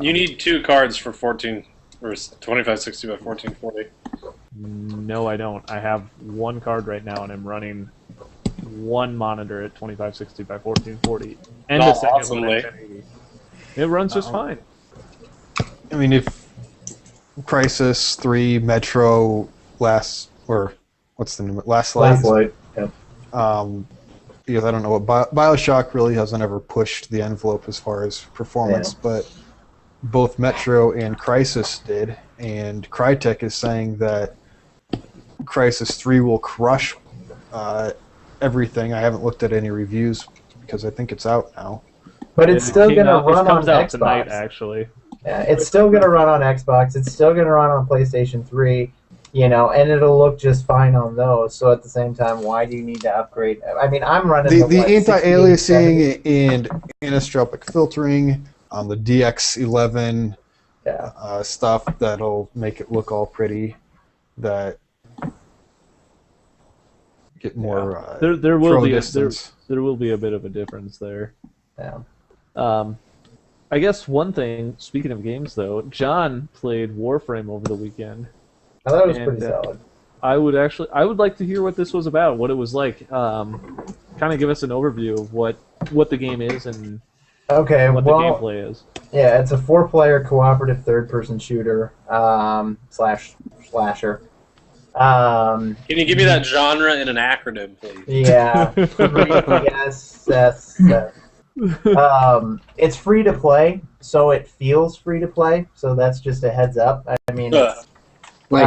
You need 2 cards for 2560 by 1440. No, I don't. I have one card right now, and I'm running one monitor at 2560 by 1440, and Not a second one awesomely. at 1080. It runs just fine. I mean, if Crisis 3, Metro, Last Light. Last light. Yep. Because I don't know what Bioshock really hasn't ever pushed the envelope as far as performance, but both Metro and Crisis did, and Crytek is saying that Crisis 3 will crush everything. I haven't looked at any reviews because I think it's out now. But it's still going to run on comes out Xbox. tonight, actually. Yeah, it's still going to run on Xbox. It's still going to run on PlayStation 3, and it'll look just fine on those. So at the same time, why do you need to upgrade? I mean, I'm running the anti-aliasing and anisotropic filtering on the DX11 stuff that'll make it look all pretty. That get more there will be distance. there will be a bit of a difference there. Yeah. I guess one thing, speaking of games though, John played Warframe over the weekend. I thought it was pretty solid. I would like to hear what this was about, what it was like. Kind of give us an overview of what the game is and what the gameplay is. Yeah, it's a 4-player cooperative third-person shooter slasher. Can you give me that genre in an acronym, please? Yeah. It's free to play, so it feels free to play. So that's just a heads up. I mean, wait.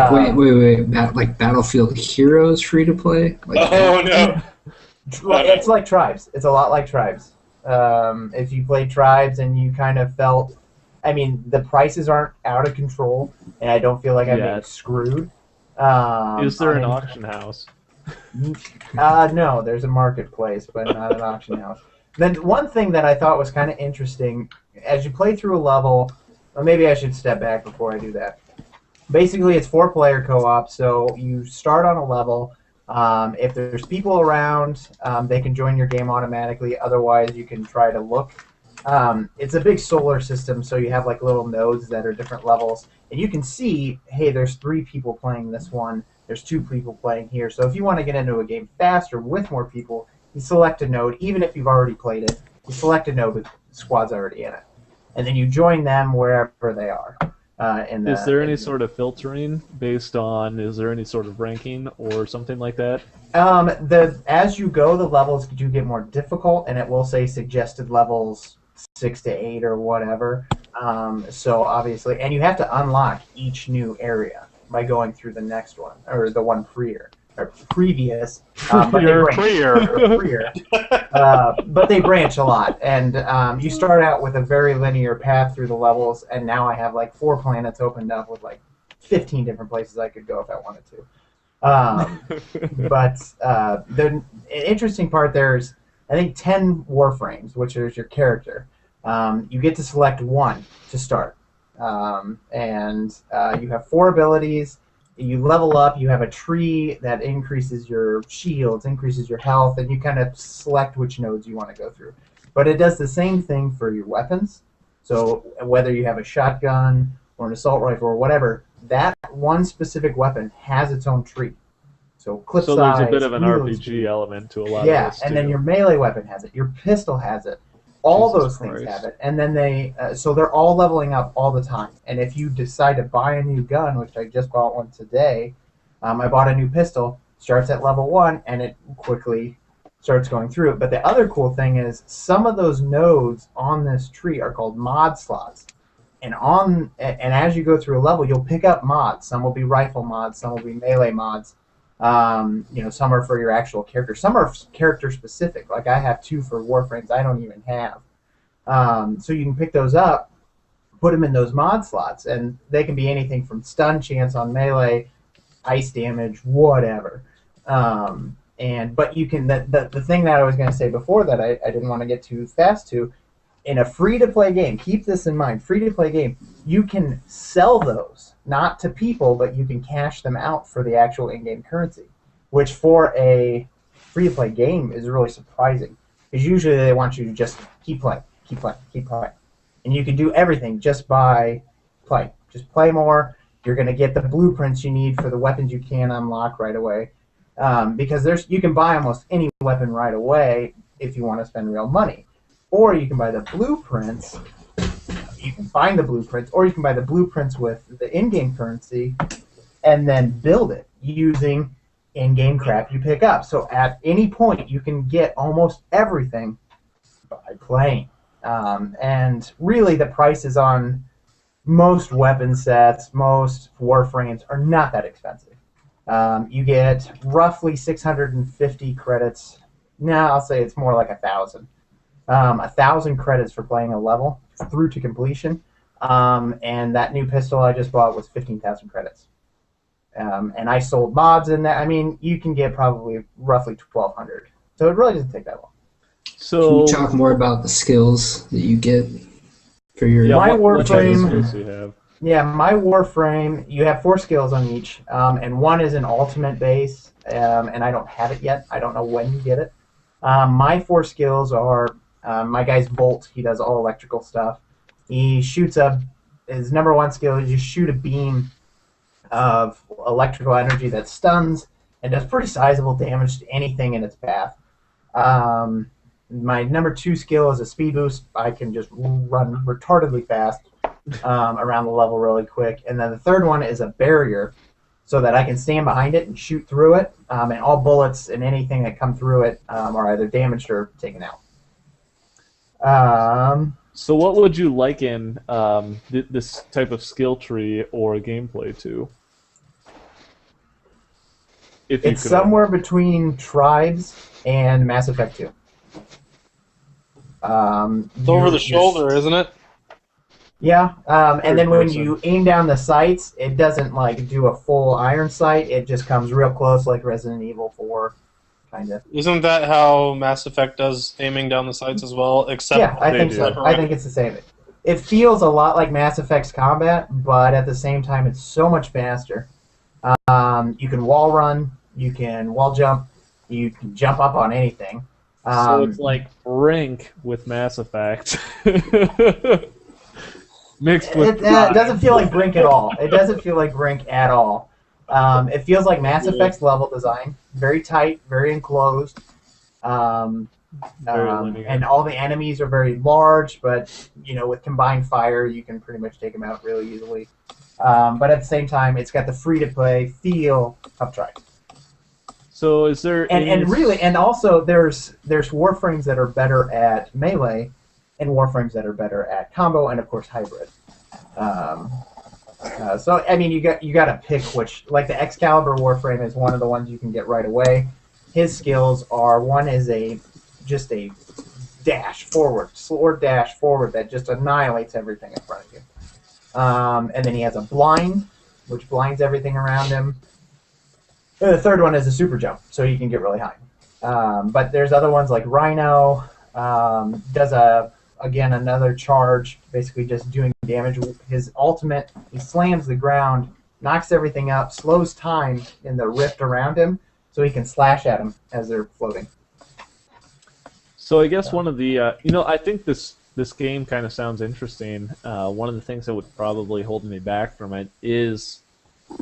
Like Battlefield Heroes free to play? No. It's like Tribes. It's a lot like Tribes. If you played Tribes and you kind of felt, I mean, the prices aren't out of control, and I don't feel like I'm being screwed. Is there an auction house? No, there's a marketplace, but not an auction house. Then one thing that I thought was kind of interesting, as you play through a level, or maybe I should step back before I do that. Basically, it's 4-player co-op, so you start on a level. If there's people around, they can join your game automatically. Otherwise, you can try to look. It's a big solar system, so you have like little nodes that are different levels. And you can see, hey, there's 3 people playing this one. There's 2 people playing here. So if you want to get into a game faster with more people, you select a node. Even if you've already played it, you select a node with squads already in it. And then you join them wherever they are. Is there any sort of filtering based on, is there any sort of ranking or something like that? As you go, the levels do get more difficult, and it will say suggested levels 6 to 8 or whatever. So obviously, and you have to unlock each new area by going through the next one, or the one previous. But they branch a lot, and you start out with a very linear path through the levels, and now I have like 4 planets opened up with like 15 different places I could go if I wanted to. But the interesting part there's, I think, 10 warframes, which is your character. You get to select one to start, and you have 4 abilities. You level up, you have a tree that increases your shields, increases your health, and you kind of select which nodes you want to go through. But it does the same thing for your weapons. So whether you have a shotgun or an assault rifle or whatever, that one specific weapon has its own tree. So clip size, there's a bit of an RPG element to a lot of this, and then your melee weapon has it, your pistol has it. All those things have it, and then so they're all leveling up all the time. And if you decide to buy a new gun, which I just bought one today, I bought a new pistol, starts at level 1, and it quickly starts going through it. But the other cool thing is some of those nodes on this tree are called mod slots. And as you go through a level, you'll pick up mods. Some will be rifle mods, some will be melee mods. Some are for your actual character. Some are character specific. Like I have 2 for Warframes I don't even have. So you can pick those up, put them in those mod slots, and they can be anything from stun chance on melee, ice damage, whatever. But you can. The thing that I was going to say before that I didn't want to get too fast to, in a free-to-play game, keep this in mind, free-to-play game, you can sell those, not to people, but you can cash them out for the actual in-game currency, which for a free-to-play game is really surprising, because usually they want you to just keep playing. And you can do everything just by playing. Just play more, You're going to get the blueprints you need for the weapons you can unlock right away. Because you can buy almost any weapon right away if you want to spend real money. Or you can buy the blueprints. You can find the blueprints, or you can buy the blueprints with the in-game currency and then build it using in-game crap you pick up. So at any point, you can get almost everything by playing. And really, the prices on most weapon sets, most Warframes are not that expensive. You get roughly 650 credits. No, I'll say it's more like 1,000. 1,000 credits for playing a level through to completion. And that new pistol I just bought was 15,000 credits. And I sold mods in that. I mean, you can get probably roughly 1,200. So it really doesn't take that long. So Can you talk more about the skills that you get for your My what type of Warframe- skills do you have? Yeah, my Warframe, you have 4 skills on each, and one is an ultimate base, and I don't have it yet. I don't know when you get it. My 4 skills are, my guy's Bolt. He does all electrical stuff. He shoots his number 1 skill is you shoot a beam of electrical energy that stuns and does pretty sizable damage to anything in its path. My number 2 skill is a speed boost. I can just run retardedly fast around the level really quick. And then the third one is a barrier, so that I can stand behind it and shoot through it, and all bullets and anything that come through it are either damaged or taken out. So what would you liken this type of skill tree or gameplay to? If you It's could- somewhere between Tribes and Mass Effect 2. It's over the shoulder, isn't it? Yeah, and then when person. you aim down the sights, it doesn't like do a full iron sight. It just comes real close, like Resident Evil 4, kind of. Isn't that how Mass Effect does aiming down the sights as well? Except Yeah, I they think do. so. I think it's the same. It feels a lot like Mass Effect's combat, but at the same time, it's so much faster. You can wall run, you can wall jump, you can jump up on anything. So it's like Brink with Mass Effect. Mixed with It doesn't feel like Brink at all. It doesn't feel like Brink at all. It feels like Mass Effect's level design, very tight, very enclosed, Very linear. and all the enemies are very large. But with combined fire, you can pretty much take them out really easily. But at the same time, it's got the free-to-play feel of Tribe. So is there And also there's Warframes that are better at melee, and Warframes that are better at combo, and of course hybrid. So I mean, you got to pick which. Like the Excalibur Warframe is one of the ones you can get right away. His skills are, one is just a dash forward, sword dash forward that just annihilates everything in front of you. And then he has a blind, which blinds everything around him. And the third one is a super jump, so you can get really high. But there's other ones like Rhino, does again another charge, basically just doing damage. His ultimate, he slams the ground, knocks everything up, slows time in the rift around him, so he can slash at them as they're floating. So I guess one of the I think this game kind of sounds interesting. One of the things that would probably hold me back from it is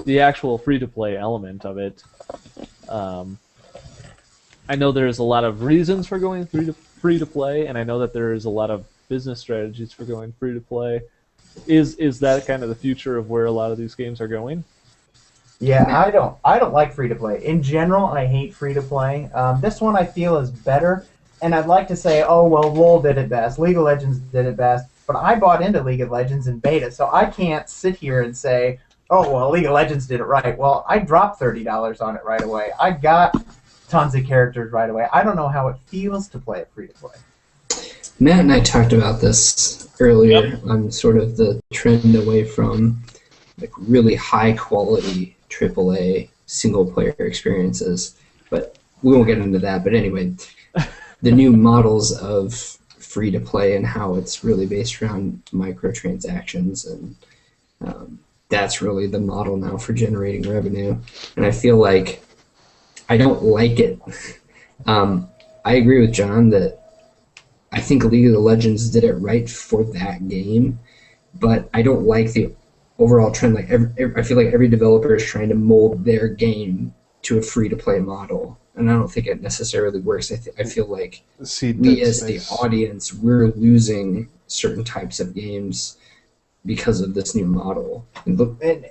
the actual free-to-play element of it. I know there's a lot of reasons for going free-to-play, and I know that there's a lot of business strategies for going free-to-play. Is that kind of the future of where a lot of these games are going? Yeah, I don't like free-to-play. In general, I hate free-to-play. This one I feel is better, and I'd like to say, oh, well, LoL did it best, League of Legends did it best, but I bought into League of Legends in beta, so I can't sit here and say, oh, well, League of Legends did it right. Well, I dropped $30 on it right away. I got tons of characters right away. I don't know how it feels to play it free-to-play. Matt and I talked about this earlier on sort of the trend away from like really high quality AAA single player experiences, but we won't get into that. But anyway, the new models of free to play and how it's really based around microtransactions, and that's really the model now for generating revenue. And I feel like I don't like it. I agree with John that I think League of Legends did it right for that game, but I don't like the overall trend. Like I feel like every developer is trying to mold their game to a free-to-play model, and I don't think it necessarily works. I feel like See, we Dead as Space. the audience, we're losing certain types of games because of this new model. And look, And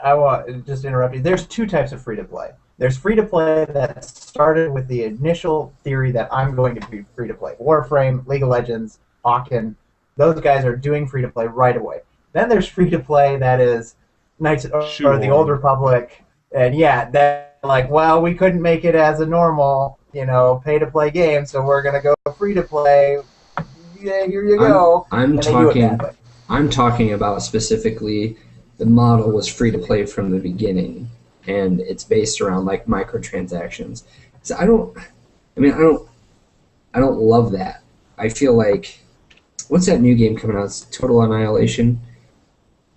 I want just to interrupt you. There's two types of free to play. There's free to play that started with the initial theory that I'm going to be free to play. Warframe, League of Legends, Aachen, those guys are doing free to play right away. Then there's free to play that is Knights or the Shoehorn. Old Republic, and yeah, that like, well, we couldn't make it as a normal, pay to play game, so we're gonna go free to play. Yeah, here you go. I'm And they do it talking. that way. I'm talking about specifically the model was free to play from the beginning, and it's based around like microtransactions. So I don't love that. I feel like what's that new game coming out? It's Total Annihilation.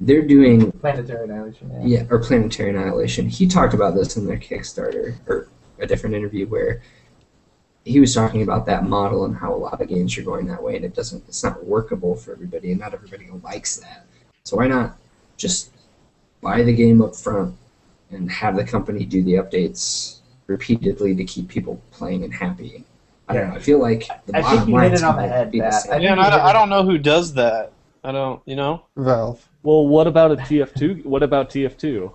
They're doing Planetary Annihilation. yeah, or Planetary Annihilation. He talked about this in their Kickstarter or a different interview where he was talking about that model and how a lot of games are going that way, and it's not workable for everybody, and not everybody likes that. So why not just buy the game up front and have the company do the updates repeatedly to keep people playing and happy? I don't know. I feel like the I bottom think you line hit is it on the gonna head, be the Pat. same. Yeah, and I don't know who does that. I don't, Valve. Well, what about a TF2? What about TF2?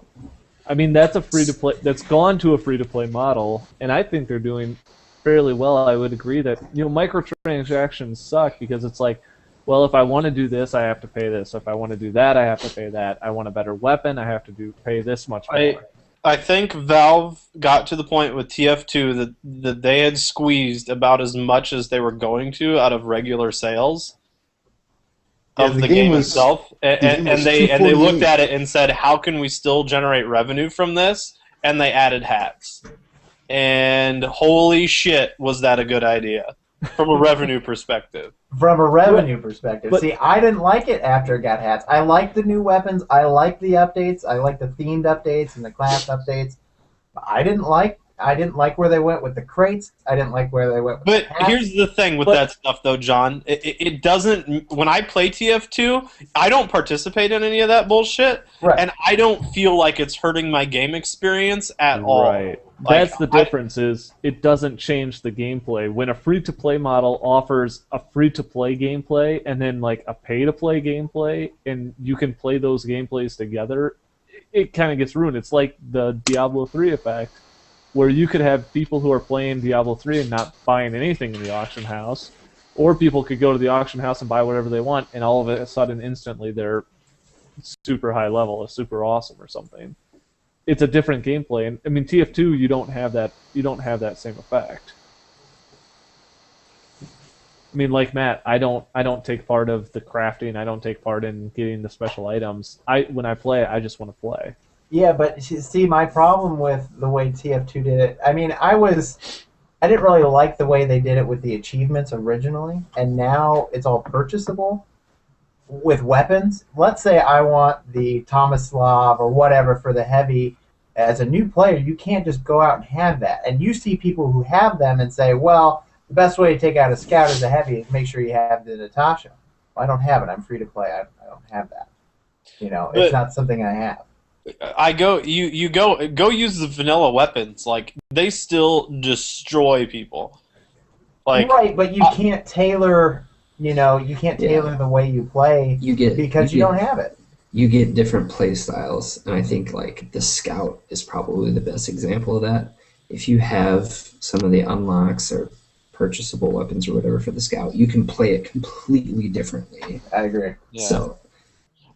I mean, that's a free to play. That's gone to a free to play model, and I think they're doing fairly well. I would agree that microtransactions suck because it's like, well, if I want to do this, I have to pay this. If I want to do that, I have to pay that. I want a better weapon, I have to pay this much more. I think Valve got to the point with TF2 that they had squeezed about as much as they were going to out of regular sales Yeah, of the game itself, and was they $248. looked at it and said, how can we still generate revenue from this? And they added hats. And holy shit, was that a good idea from a revenue perspective. From a revenue perspective. but- See, I didn't like it after it got hats. I like the new weapons. I like the updates. I like the themed updates and the class updates. But I didn't like where they went with the crates. I didn't like where they went with But the hats. here's the thing with that stuff, though, John. It doesn't. When I play TF2, I don't participate in any of that bullshit, Right. and I don't feel like it's hurting my game experience at all. Right. Like, That's the difference. Is it doesn't change the gameplay. When a free-to-play model offers a free-to-play gameplay and then like a pay-to-play gameplay, and you can play those gameplays together, it kind of gets ruined. It's like the Diablo 3 effect, where you could have people who are playing Diablo 3 and not buying anything in the auction house, or people could go to the auction house and buy whatever they want, and all of a sudden, instantly, they're super high level, or super awesome, or something. It's a different gameplay, and I mean TF2, you don't have that. You don't have that same effect. I mean, like Matt, I don't take part of the crafting. I don't take part in getting the special items. When I play, I just want to play. Yeah, but see, my problem with the way TF2 did it, I mean, I didn't really like the way they did it with the achievements originally, and now it's all purchasable with weapons. Let's say I want the Tomislav or whatever for the heavy. As a new player, you can't just go out and have that. And you see people who have them and say, well, the best way to take out a scout as a heavy is make sure you have the Natasha. Well, I don't have it. I'm free to play. I don't have that. It's not something I have. You go use the vanilla weapons. Like, they still destroy people. Like, Right, but you can't tailor. You can't tailor the way you play because you don't have it. You get different play styles, and I think like the Scout is probably the best example of that. If you have some of the unlocks or purchasable weapons or whatever for the Scout, you can play it completely differently. I agree. yeah. So,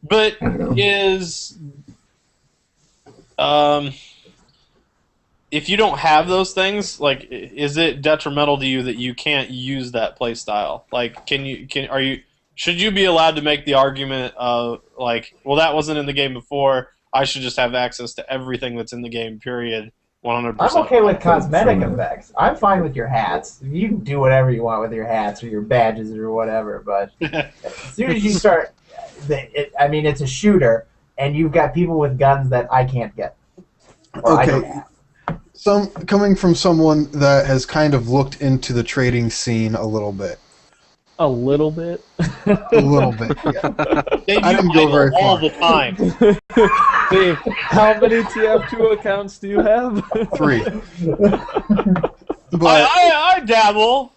But I don't know. If you don't have those things, like, is it detrimental to you that you can't use that play style? Like, should you be allowed to make the argument of, like, well, that wasn't in the game before, I should just have access to everything that's in the game, period, 100%? I'm okay with cosmetic effects. I'm fine with your hats. You can do whatever you want with your hats or your badges or whatever, but as soon as you start, it's a shooter, and you've got people with guns that I can't get. Or I don't have. Coming from someone that has kind of looked into the trading scene a little bit, A little bit. A little bit, yeah. Dave, I you didn't go idle very all far. the time. Dave, how many TF2 accounts do you have? 3. But I dabble.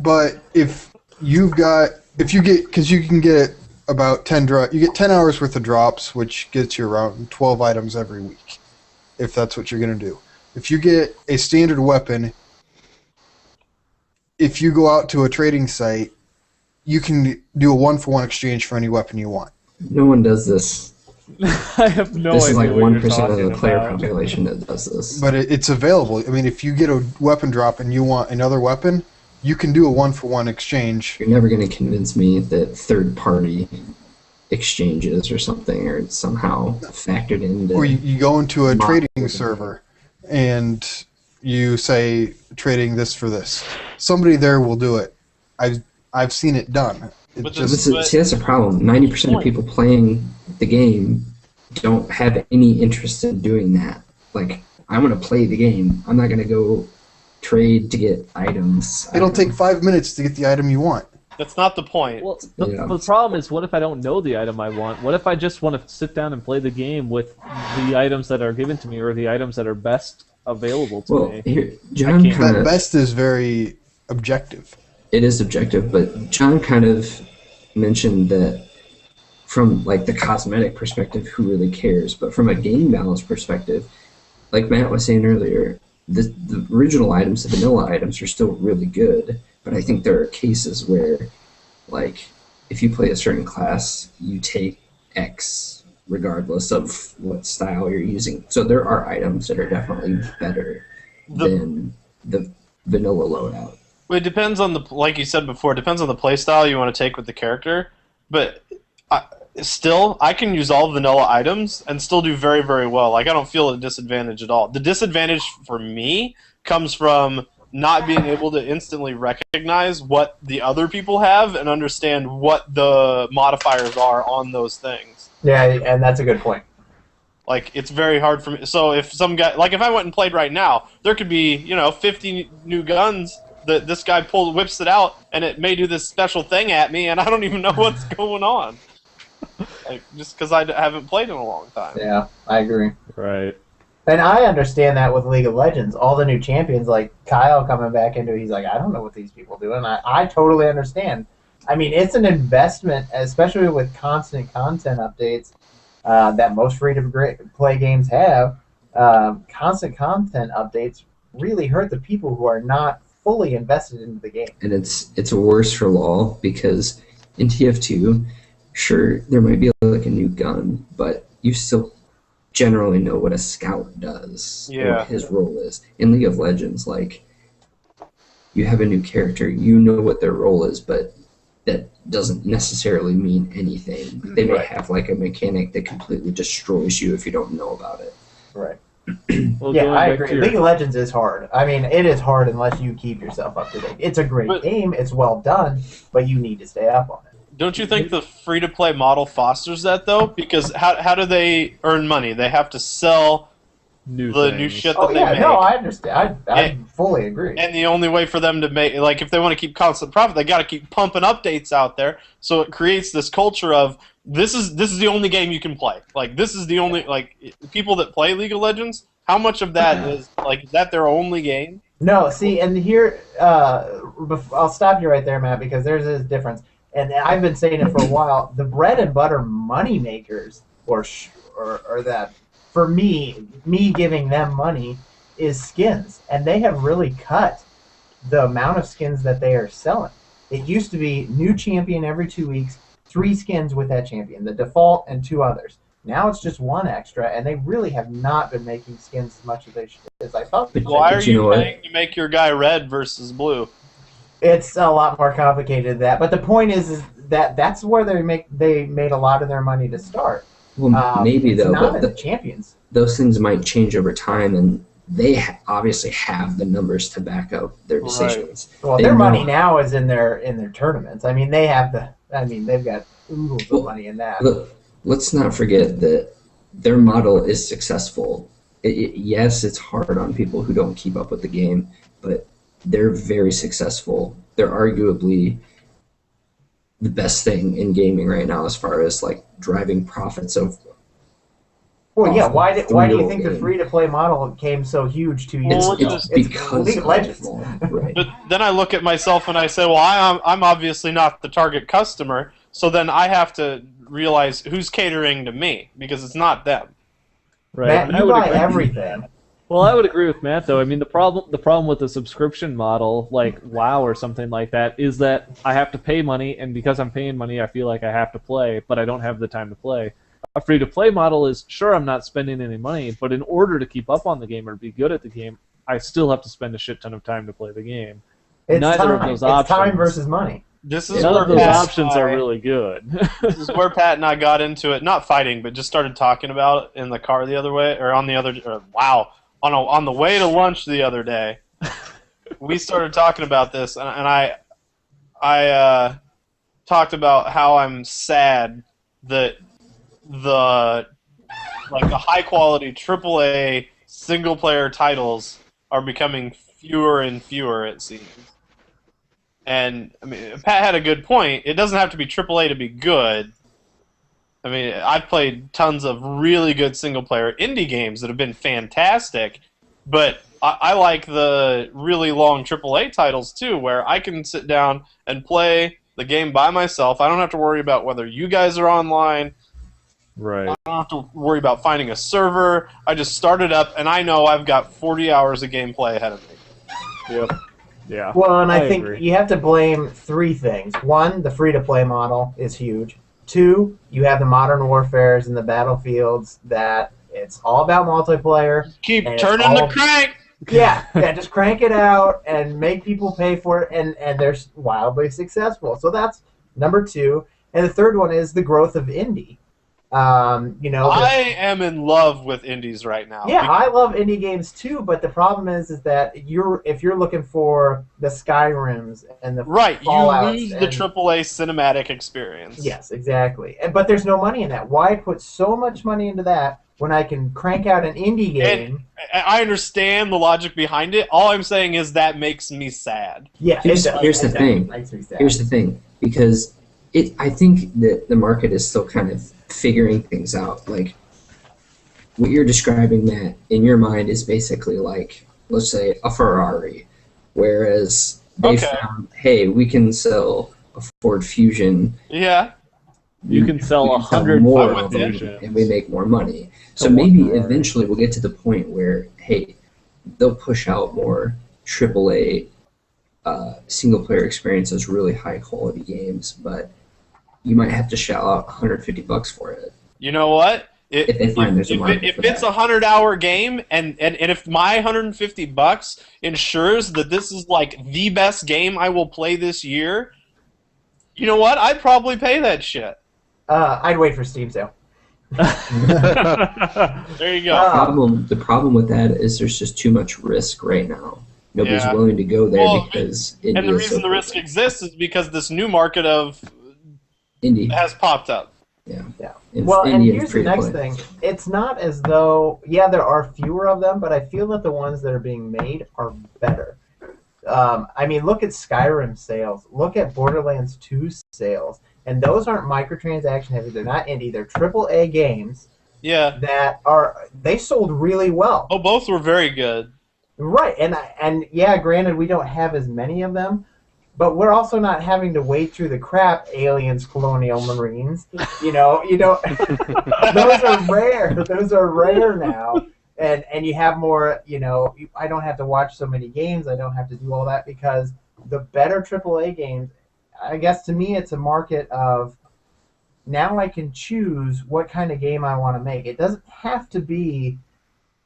but if you get, because you can get about 10 you get 10 hours worth of drops, which gets you around 12 items every week, if that's what you're gonna do. If you get a standard weapon, if you go out to a trading site, you can do a 1-for-1 exchange for any weapon you want. No one does this. I have no This idea is like what you're 1% of talking the player about. population that does this. But it's available. I mean, if you get a weapon drop and you want another weapon, you can do a 1-for-1 exchange. You're never going to convince me that third-party exchanges or something are somehow factored into. Or you go into a Model. trading server and you say trading this for this. Somebody there will do it. I've seen it done. It But just See, that's the problem. 90% of people playing the game don't have any interest in doing that. Like, I'm going to play the game. I'm not going to go trade to get items. it'll take 5 minutes to get the item you want. That's not the point. Well, Yeah. the problem is, what if I don't know the item I want? What if I just want to sit down and play the game with the items that are given to me, or the items that are best available to Well, me? here, John can't- kind That of. best is very objective. It is objective, but John kind of mentioned that from like the cosmetic perspective, who really cares? But from a game balance perspective, like Matt was saying earlier, the original items, the vanilla items, are still really good. But I think there are cases where, like, if you play a certain class, you take X regardless of what style you're using. So there are items that are definitely better than the vanilla loadout. It depends on like you said before, it depends on the play style you want to take with the character. But I can use all vanilla items and still do very, very well. Like, I don't feel a disadvantage at all. The disadvantage for me comes from not being able to instantly recognize what the other people have and understand what the modifiers are on those things. Yeah, and that's a good point. Like, it's very hard for me. So if some guy, like if I went and played right now, there could be, 50 new guns that this guy whips it out, and it may do this special thing at me, and I don't even know what's going on. Like, just because I haven't played in a long time. Yeah, I agree. Right. And I understand that with League of Legends. All the new champions, like Kyle coming back into it, he's like, I don't know what these people do. And I totally understand. I mean, it's an investment, especially with constant content updates that most free-to-play games have. Constant content updates really hurt the people who are not fully invested into the game. And it's worse for LoL because in TF2, sure, there might be like a new gun, but you still generally know what a scout does, or what his role is. In League of Legends, like, you have a new character, you know what their role is, but that doesn't necessarily mean anything. They may have like a mechanic that completely destroys you if you don't know about it. Right. Well, Yeah, going I back agree. to your- League of Legends is hard. I mean, it is hard unless you keep yourself up to date. It's a great game. It's well done, but you need to stay up on it. Don't you think the free-to-play model fosters that, though? Because how do they earn money? They have to sell new the things. new shit that Oh, they yeah, make. no, I understand. I And- fully agree. And the only way for them to make, like, if they want to keep constant profit, they got to keep pumping updates out there. So it creates this culture of this is the only game you can play. Like, this is the only, like, people that play League of Legends. How much of that is that their only game? No, see, and here, I'll stop you right there, Matt, because there's this difference. And I've been saying it for a while. The bread and butter money makers, or that, for me giving them money, is skins. And they have really cut the amount of skins that they are selling. It used to be new champion every 2 weeks, 3 skins with that champion, the default and 2 others. Now it's just 1 extra, and they really have not been making skins as much as I thought. But Why are you know you what? paying to make your guy red versus blue? It's a lot more complicated than that. But the point is that that's where they made a lot of their money to start. Well, maybe it's though, not but in the champions. those things might change over time, and they obviously have the numbers to back up their decisions. Well, They their know- money now is in their tournaments. I mean, they've got oodles of money in that. Look, let's not forget that their model is successful. Yes, it's hard on people who don't keep up with the game, but they're very successful. They're arguably the best thing in gaming right now as far as like driving profits of. Well, yeah. Why do you think the game. free-to-play model became so huge 2 years Well, ago? It's because League of Legends. Right. But then I look at myself and I say, well, I'm obviously not the target customer, so then I have to realize who's catering to me, because it's not them. Right. Matt, And I you would buy agree. everything. Well, I would agree with Matt though. I mean, the problem with the subscription model, like WoW or something like that, is that I have to pay money, and because I'm paying money, I feel like I have to play, but I don't have the time to play. A free-to-play model is, sure, I'm not spending any money, but in order to keep up on the game or be good at the game, I still have to spend a shit ton of time to play the game. It's Neither time. of those It's options. time versus money. This is None where of those Pat options and are I- really good. This is where Pat and I got into it, not fighting, but just started talking about it in the car the other way, or on the way to lunch the other day. We started talking about this, and I talked about how I'm sad that the high quality AAA single player titles are becoming fewer and fewer, it seems. And I mean, Pat had a good point. It doesn't have to be AAA to be good. I mean, I've played tons of really good single player indie games that have been fantastic, but I like the really long AAA titles too, where I can sit down and play the game by myself. I don't have to worry about whether you guys are online. Right. I don't have to worry about finding a server. I just start it up, and I know I've got 40 hours of gameplay ahead of me. Yep. Yeah. Well, and I think agree. you have to blame 3 things. 1, the free-to-play model is huge. 2, you have the Modern Warfares and the Battlefields that it's all about multiplayer. Keep And it's turning all- the crank! Yeah, just crank it out and make people pay for it, and they're wildly successful. So that's number 2. And the third one is the growth of indie. I am in love with indies right now. Yeah, I love indie games too, but the problem is that if you're looking for the Skyrims and the Right, you Fallouts lose the and- AAA cinematic experience. Yes, exactly. But there's no money in that. Why put so much money into that when I can crank out an indie game? And I understand the logic behind it. All I'm saying is that makes me sad. Yeah, Here's it does. the It thing. makes me sad. Here's the thing, because I think that the market is still kind of figuring things out. Like what you're describing, Matt, in your mind is basically like, let's say, a Ferrari, whereas they Okay. found, hey, we can sell a Ford Fusion. Yeah. You can sell we can sell 100 more Ford of them, Fusions. and we make more money. So To one maybe Ferrari. eventually we'll get to the point where, hey, they'll push out more AAA single-player experiences, really high-quality games, but you might have to shell out $150 for it. You know what? If they find there's a market if for it's that. a 100-hour game, and if my $150 ensures that this is like the best game I will play this year, you know what? I'd probably pay that shit. I'd wait for Steam sale. There you go. The problem with that is there's just too much risk right now. Nobody's Yeah. willing to go there Well, because and indie the is so reason the risk quick. exists is because this new market of Indie. has popped up. Yeah. It's Well, and indie here's the next free-to-play. thing. It's not as though, yeah, there are fewer of them, but I feel that the ones that are being made are better. I mean, look at Skyrim sales. Look at Borderlands 2 sales. And those aren't microtransaction heavy. They're not indie. They're AAA games Yeah. that they sold really well. Oh, both were very good. Right, and yeah, granted, we don't have as many of them, but we're also not having to wade through the crap, aliens, colonial marines. You know, those are rare. Those are rare now, and you have more. You know, I don't have to watch so many games. I don't have to do all that because the better AAA games. I guess to me, it's a market of now I can choose what kind of game I want to make. It doesn't have to be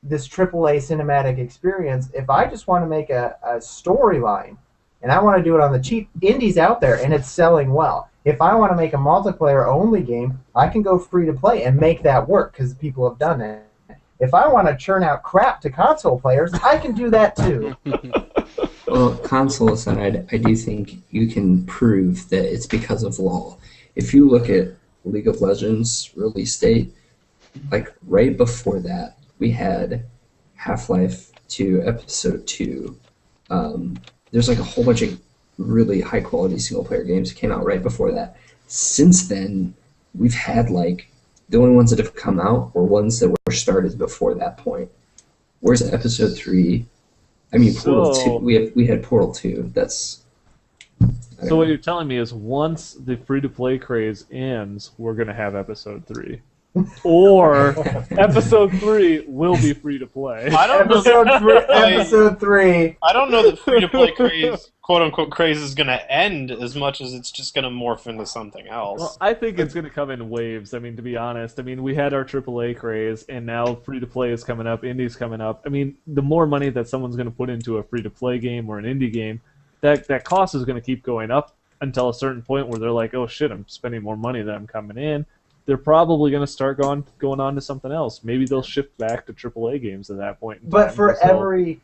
this AAA cinematic experience. If I just want to make a storyline and I want to do it on the cheap, indie's out there and it's selling well. If I want to make a multiplayer only game, I can go free to play and make that work because people have done it. If I want to churn out crap to console players, I can do that too. Well, console aside, I do think you can prove that it's because of law. If you look at League of Legends release date, like right before that, we had Half-Life 2 Episode 2 there's like a whole bunch of really high quality single player games that came out right before that. Since then, we've had like the only ones that have come out were ones that were started before that point. Where's episode 3? I mean, Portal 2. We had Portal 2. That's. So what you're telling me is once the free-to-play craze ends, we're going to have episode 3. Or episode 3 will be free-to-play. I don't know. Episode 3. I don't know that free-to-play craze, quote-unquote craze, is going to end as much as it's just going to morph into something else. Well, I think it's going to come in waves. I mean, to be honest, we had our AAA craze, and now free-to-play is coming up, indie's coming up. I mean, the more money that someone's going to put into a free-to-play game or an indie game, that cost is going to keep going up until a certain point where they're like, oh shit, I'm spending more money than I'm coming in. They're probably going to start going on to something else. Maybe they'll shift back to AAA games at that point. But for every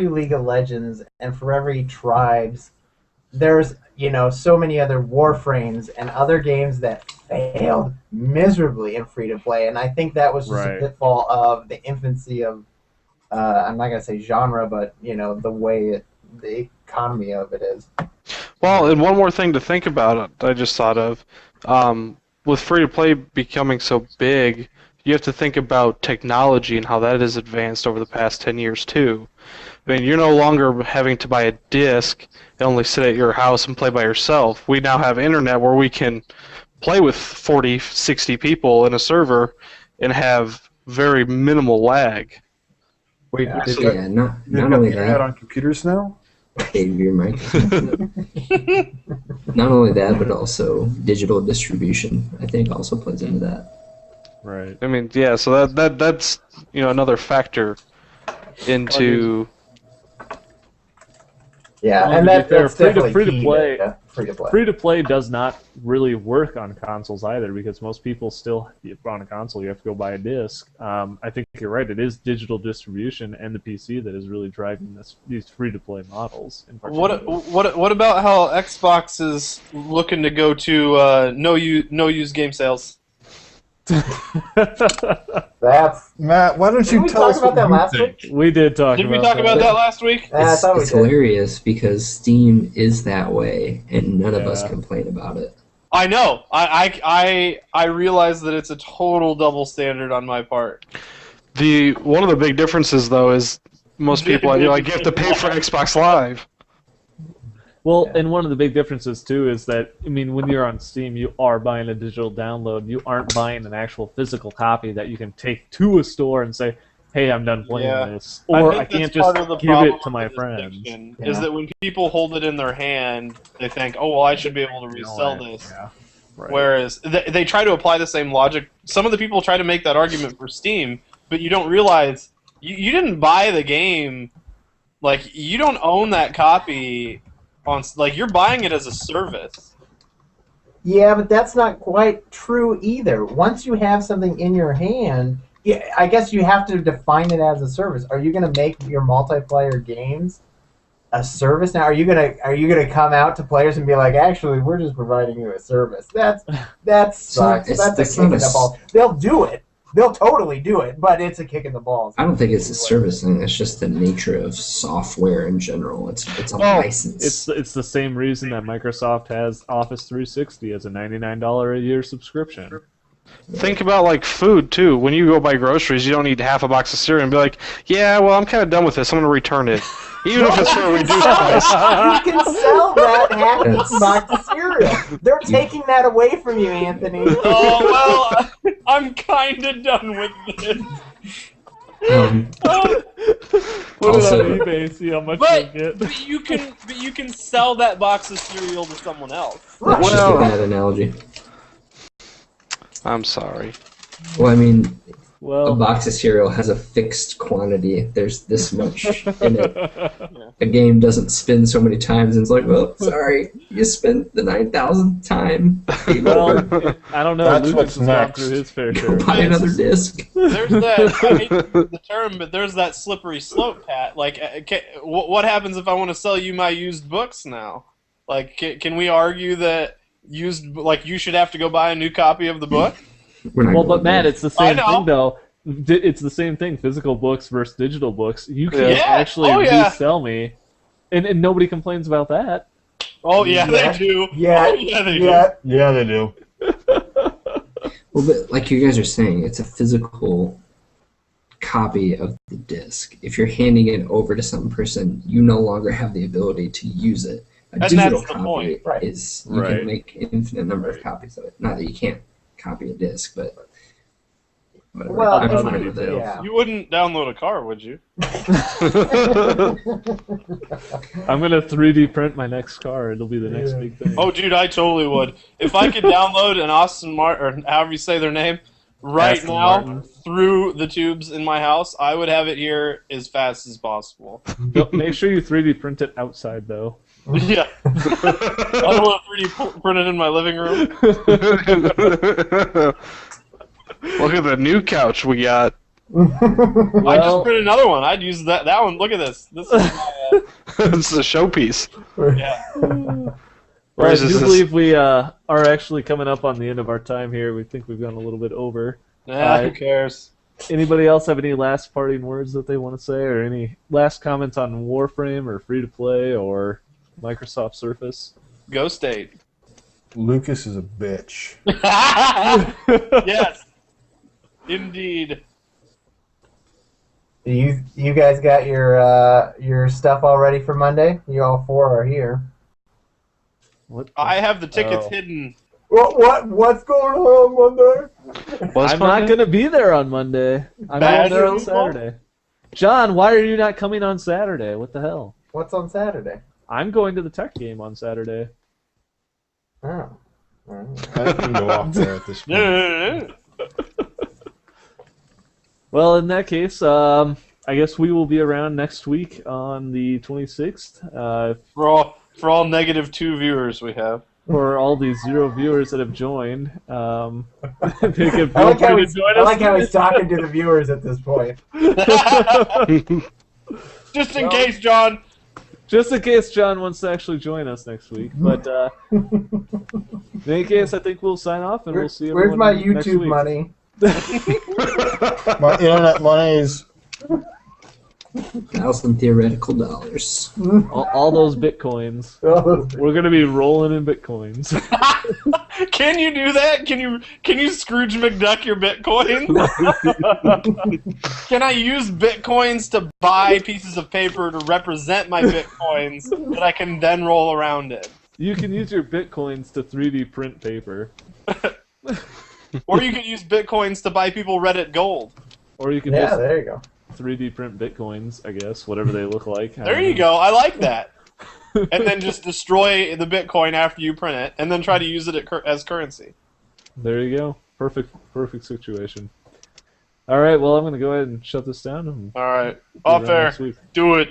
League of Legends and for every Tribes, there's so many other Warframes and other games that failed miserably in free to play, and I think that was just a pitfall of the infancy of I'm not gonna say genre, but the way the economy of it is. Well, and one more thing to think about, I just thought of. With free-to-play becoming so big, you have to think about technology and how that has advanced over the past 10 years, too. I mean, you're no longer having to buy a disc and only sit at your house and play by yourself. We now have internet where we can play with 40, 60 people in a server and have very minimal lag. Wait, Yeah, not only that. on computers now? Dave, your mic. Not only that, but also digital distribution, I think, also plays into that. Right. I mean, yeah, so that's another factor into. Yeah, Well, and to be fair, that's definitely free-to-play- free to play. Free-to-play does not really work on consoles either, because most people still, on a console, you have to go buy a disc. I think you're right. It is digital distribution and the PC that is really driving these free-to-play models. In particular. What about how Xbox is looking to go to no use game sales? That's. Matt, why don't you Did we tell talk us about what that you last think? week? We did talk Did about we talk about that last week? I thought we It's did. hilarious because Steam is that way, and none of us Yeah. complain about it. I know. I realize that it's a total double standard on my part. One of the big differences, though, is most people, you have to pay for Xbox Live. Well, and one of the big differences, too, is that, when you're on Steam, you are buying a digital download. You aren't buying an actual physical copy that you can take to a store and say, hey, I'm done playing this. Or I can't just give it to my friends. Is that when people hold it in their hand, they think, oh, well, I should be able to resell this. Yeah. Right. Whereas they try to apply the same logic. Some of the people try to make that argument for Steam, but you don't realize you didn't buy the game. Like, you don't own that copy. You're buying it as a service. Yeah, but that's not quite true either. Once you have something in your hand, I guess you have to define it as a service. Are you going to make your multiplayer games a service now? Are you gonna come out to players and be like, actually, we're just providing you a service? That sucks. That's a kick in the balls. They'll do it. They'll totally do it, but it's a kick in the balls. I don't think it's a service thing. It's just the nature of software in general. It's a license. It's the same reason that Microsoft has Office 360 as a $99 a year subscription. Think about food too. When you go buy groceries, you don't need half a box of cereal and be like, yeah, well, I'm kind of done with this. I'm going to return it. Even if it's for a reduced price. You can sell that half box of cereal. They're taking that away from you, Anthony. Oh, well, I'm kind of done with this. Put Also- it on eBay, see how much But, you get. but you can sell that box of cereal to someone else. That's just Well- a bad analogy. I'm sorry. Well, a Well, box of cereal has a fixed quantity. There's this much in it. A game doesn't spin so many times, and it's like, well, sorry, you spent the 9,000th time. Game over. well, I don't know. That's Lucas what's has gone next. through his fair Go share. buy another disc. There's that, I hate to use the term, but there's that slippery slope, Pat. What happens if I want to sell you my used books now? Can we argue that you should have to go buy a new copy of the book? We're not Well, going but Matt, there. it's the I same know. thing, though. It's the same thing. Physical books versus digital books. You can't Yeah. actually Oh, yeah. resell me And nobody complains about that. Oh yeah, Yeah. they do. Yeah. Oh, yeah, they do. Yeah, they do. Well, but like you guys are saying, it's a physical copy of the disc. If you're handing it over to some person, you no longer have the ability to use it. A And digital that's the copy point. Right. is you Right. can make an infinite number of copies of it. Not that you can't copy a disc, but whatever. Well, I'm other fine with it. details. Yeah. You wouldn't download a car, would you? I'm gonna 3D print my next car. It'll be the next big thing. Oh, dude, I totally would. If I could download an Aston Martin, or however you say their name, right Aston now Martin. through the tubes in my house, I would have it here as fast as possible. Make sure you 3D print it outside though. Yeah. I don't want to 3D print it in my living room. Look at the new couch we got. I just Well- printed another one. I'd use that one. Look at this. This is my, It's a showpiece. yeah. Well, I Whereas do this- believe we are actually coming up on the end of our time here. We think we've gone a little bit over. Nah, who cares? Anybody else have any last parting words that they want to say, or any last comments on Warframe or free to play or Microsoft Surface? Go State. Lucas is a bitch. Yes. Indeed. You guys got your stuff all ready for Monday? You all four are here. What? I have the tickets Oh. hidden. What's going on Monday? What's I'm not Monday? going to be there on Monday. I'm Bad going there on football? Saturday. John, why are you not coming on Saturday? What the hell? What's on Saturday? I'm going to the tech game on Saturday. Oh. Alright. I can go off there at this point. Yeah. Well, in that case, I guess we will be around next week on the 26th. For all -2 viewers we have. For all these 0 viewers that have joined, they can I like feel how free he's, to join I us. like how he's talking to the viewers at this point. Just in case, John. Just in case John wants to actually join us next week. But in any case, I think we'll sign off and we'll see Where's everyone my next YouTube week. money? My internet money is 1,000 theoretical dollars. All those bitcoins. We're gonna be rolling in bitcoins. Can you do that? Can you Scrooge McDuck your bitcoins? Can I use bitcoins to buy pieces of paper to represent my bitcoins that I can then roll around in? You can use your bitcoins to 3D print paper, Or you could use bitcoins to buy people Reddit gold. or you can Yeah, just there you go. 3D print bitcoins. I guess whatever they look like. I There don't you know. go. I like that. And then just destroy the bitcoin after you print it, and then try to use it as currency. There you go. Perfect situation. All right. Well, I'm gonna go ahead and shut this down. And All right. be Off around air. next week. Do it.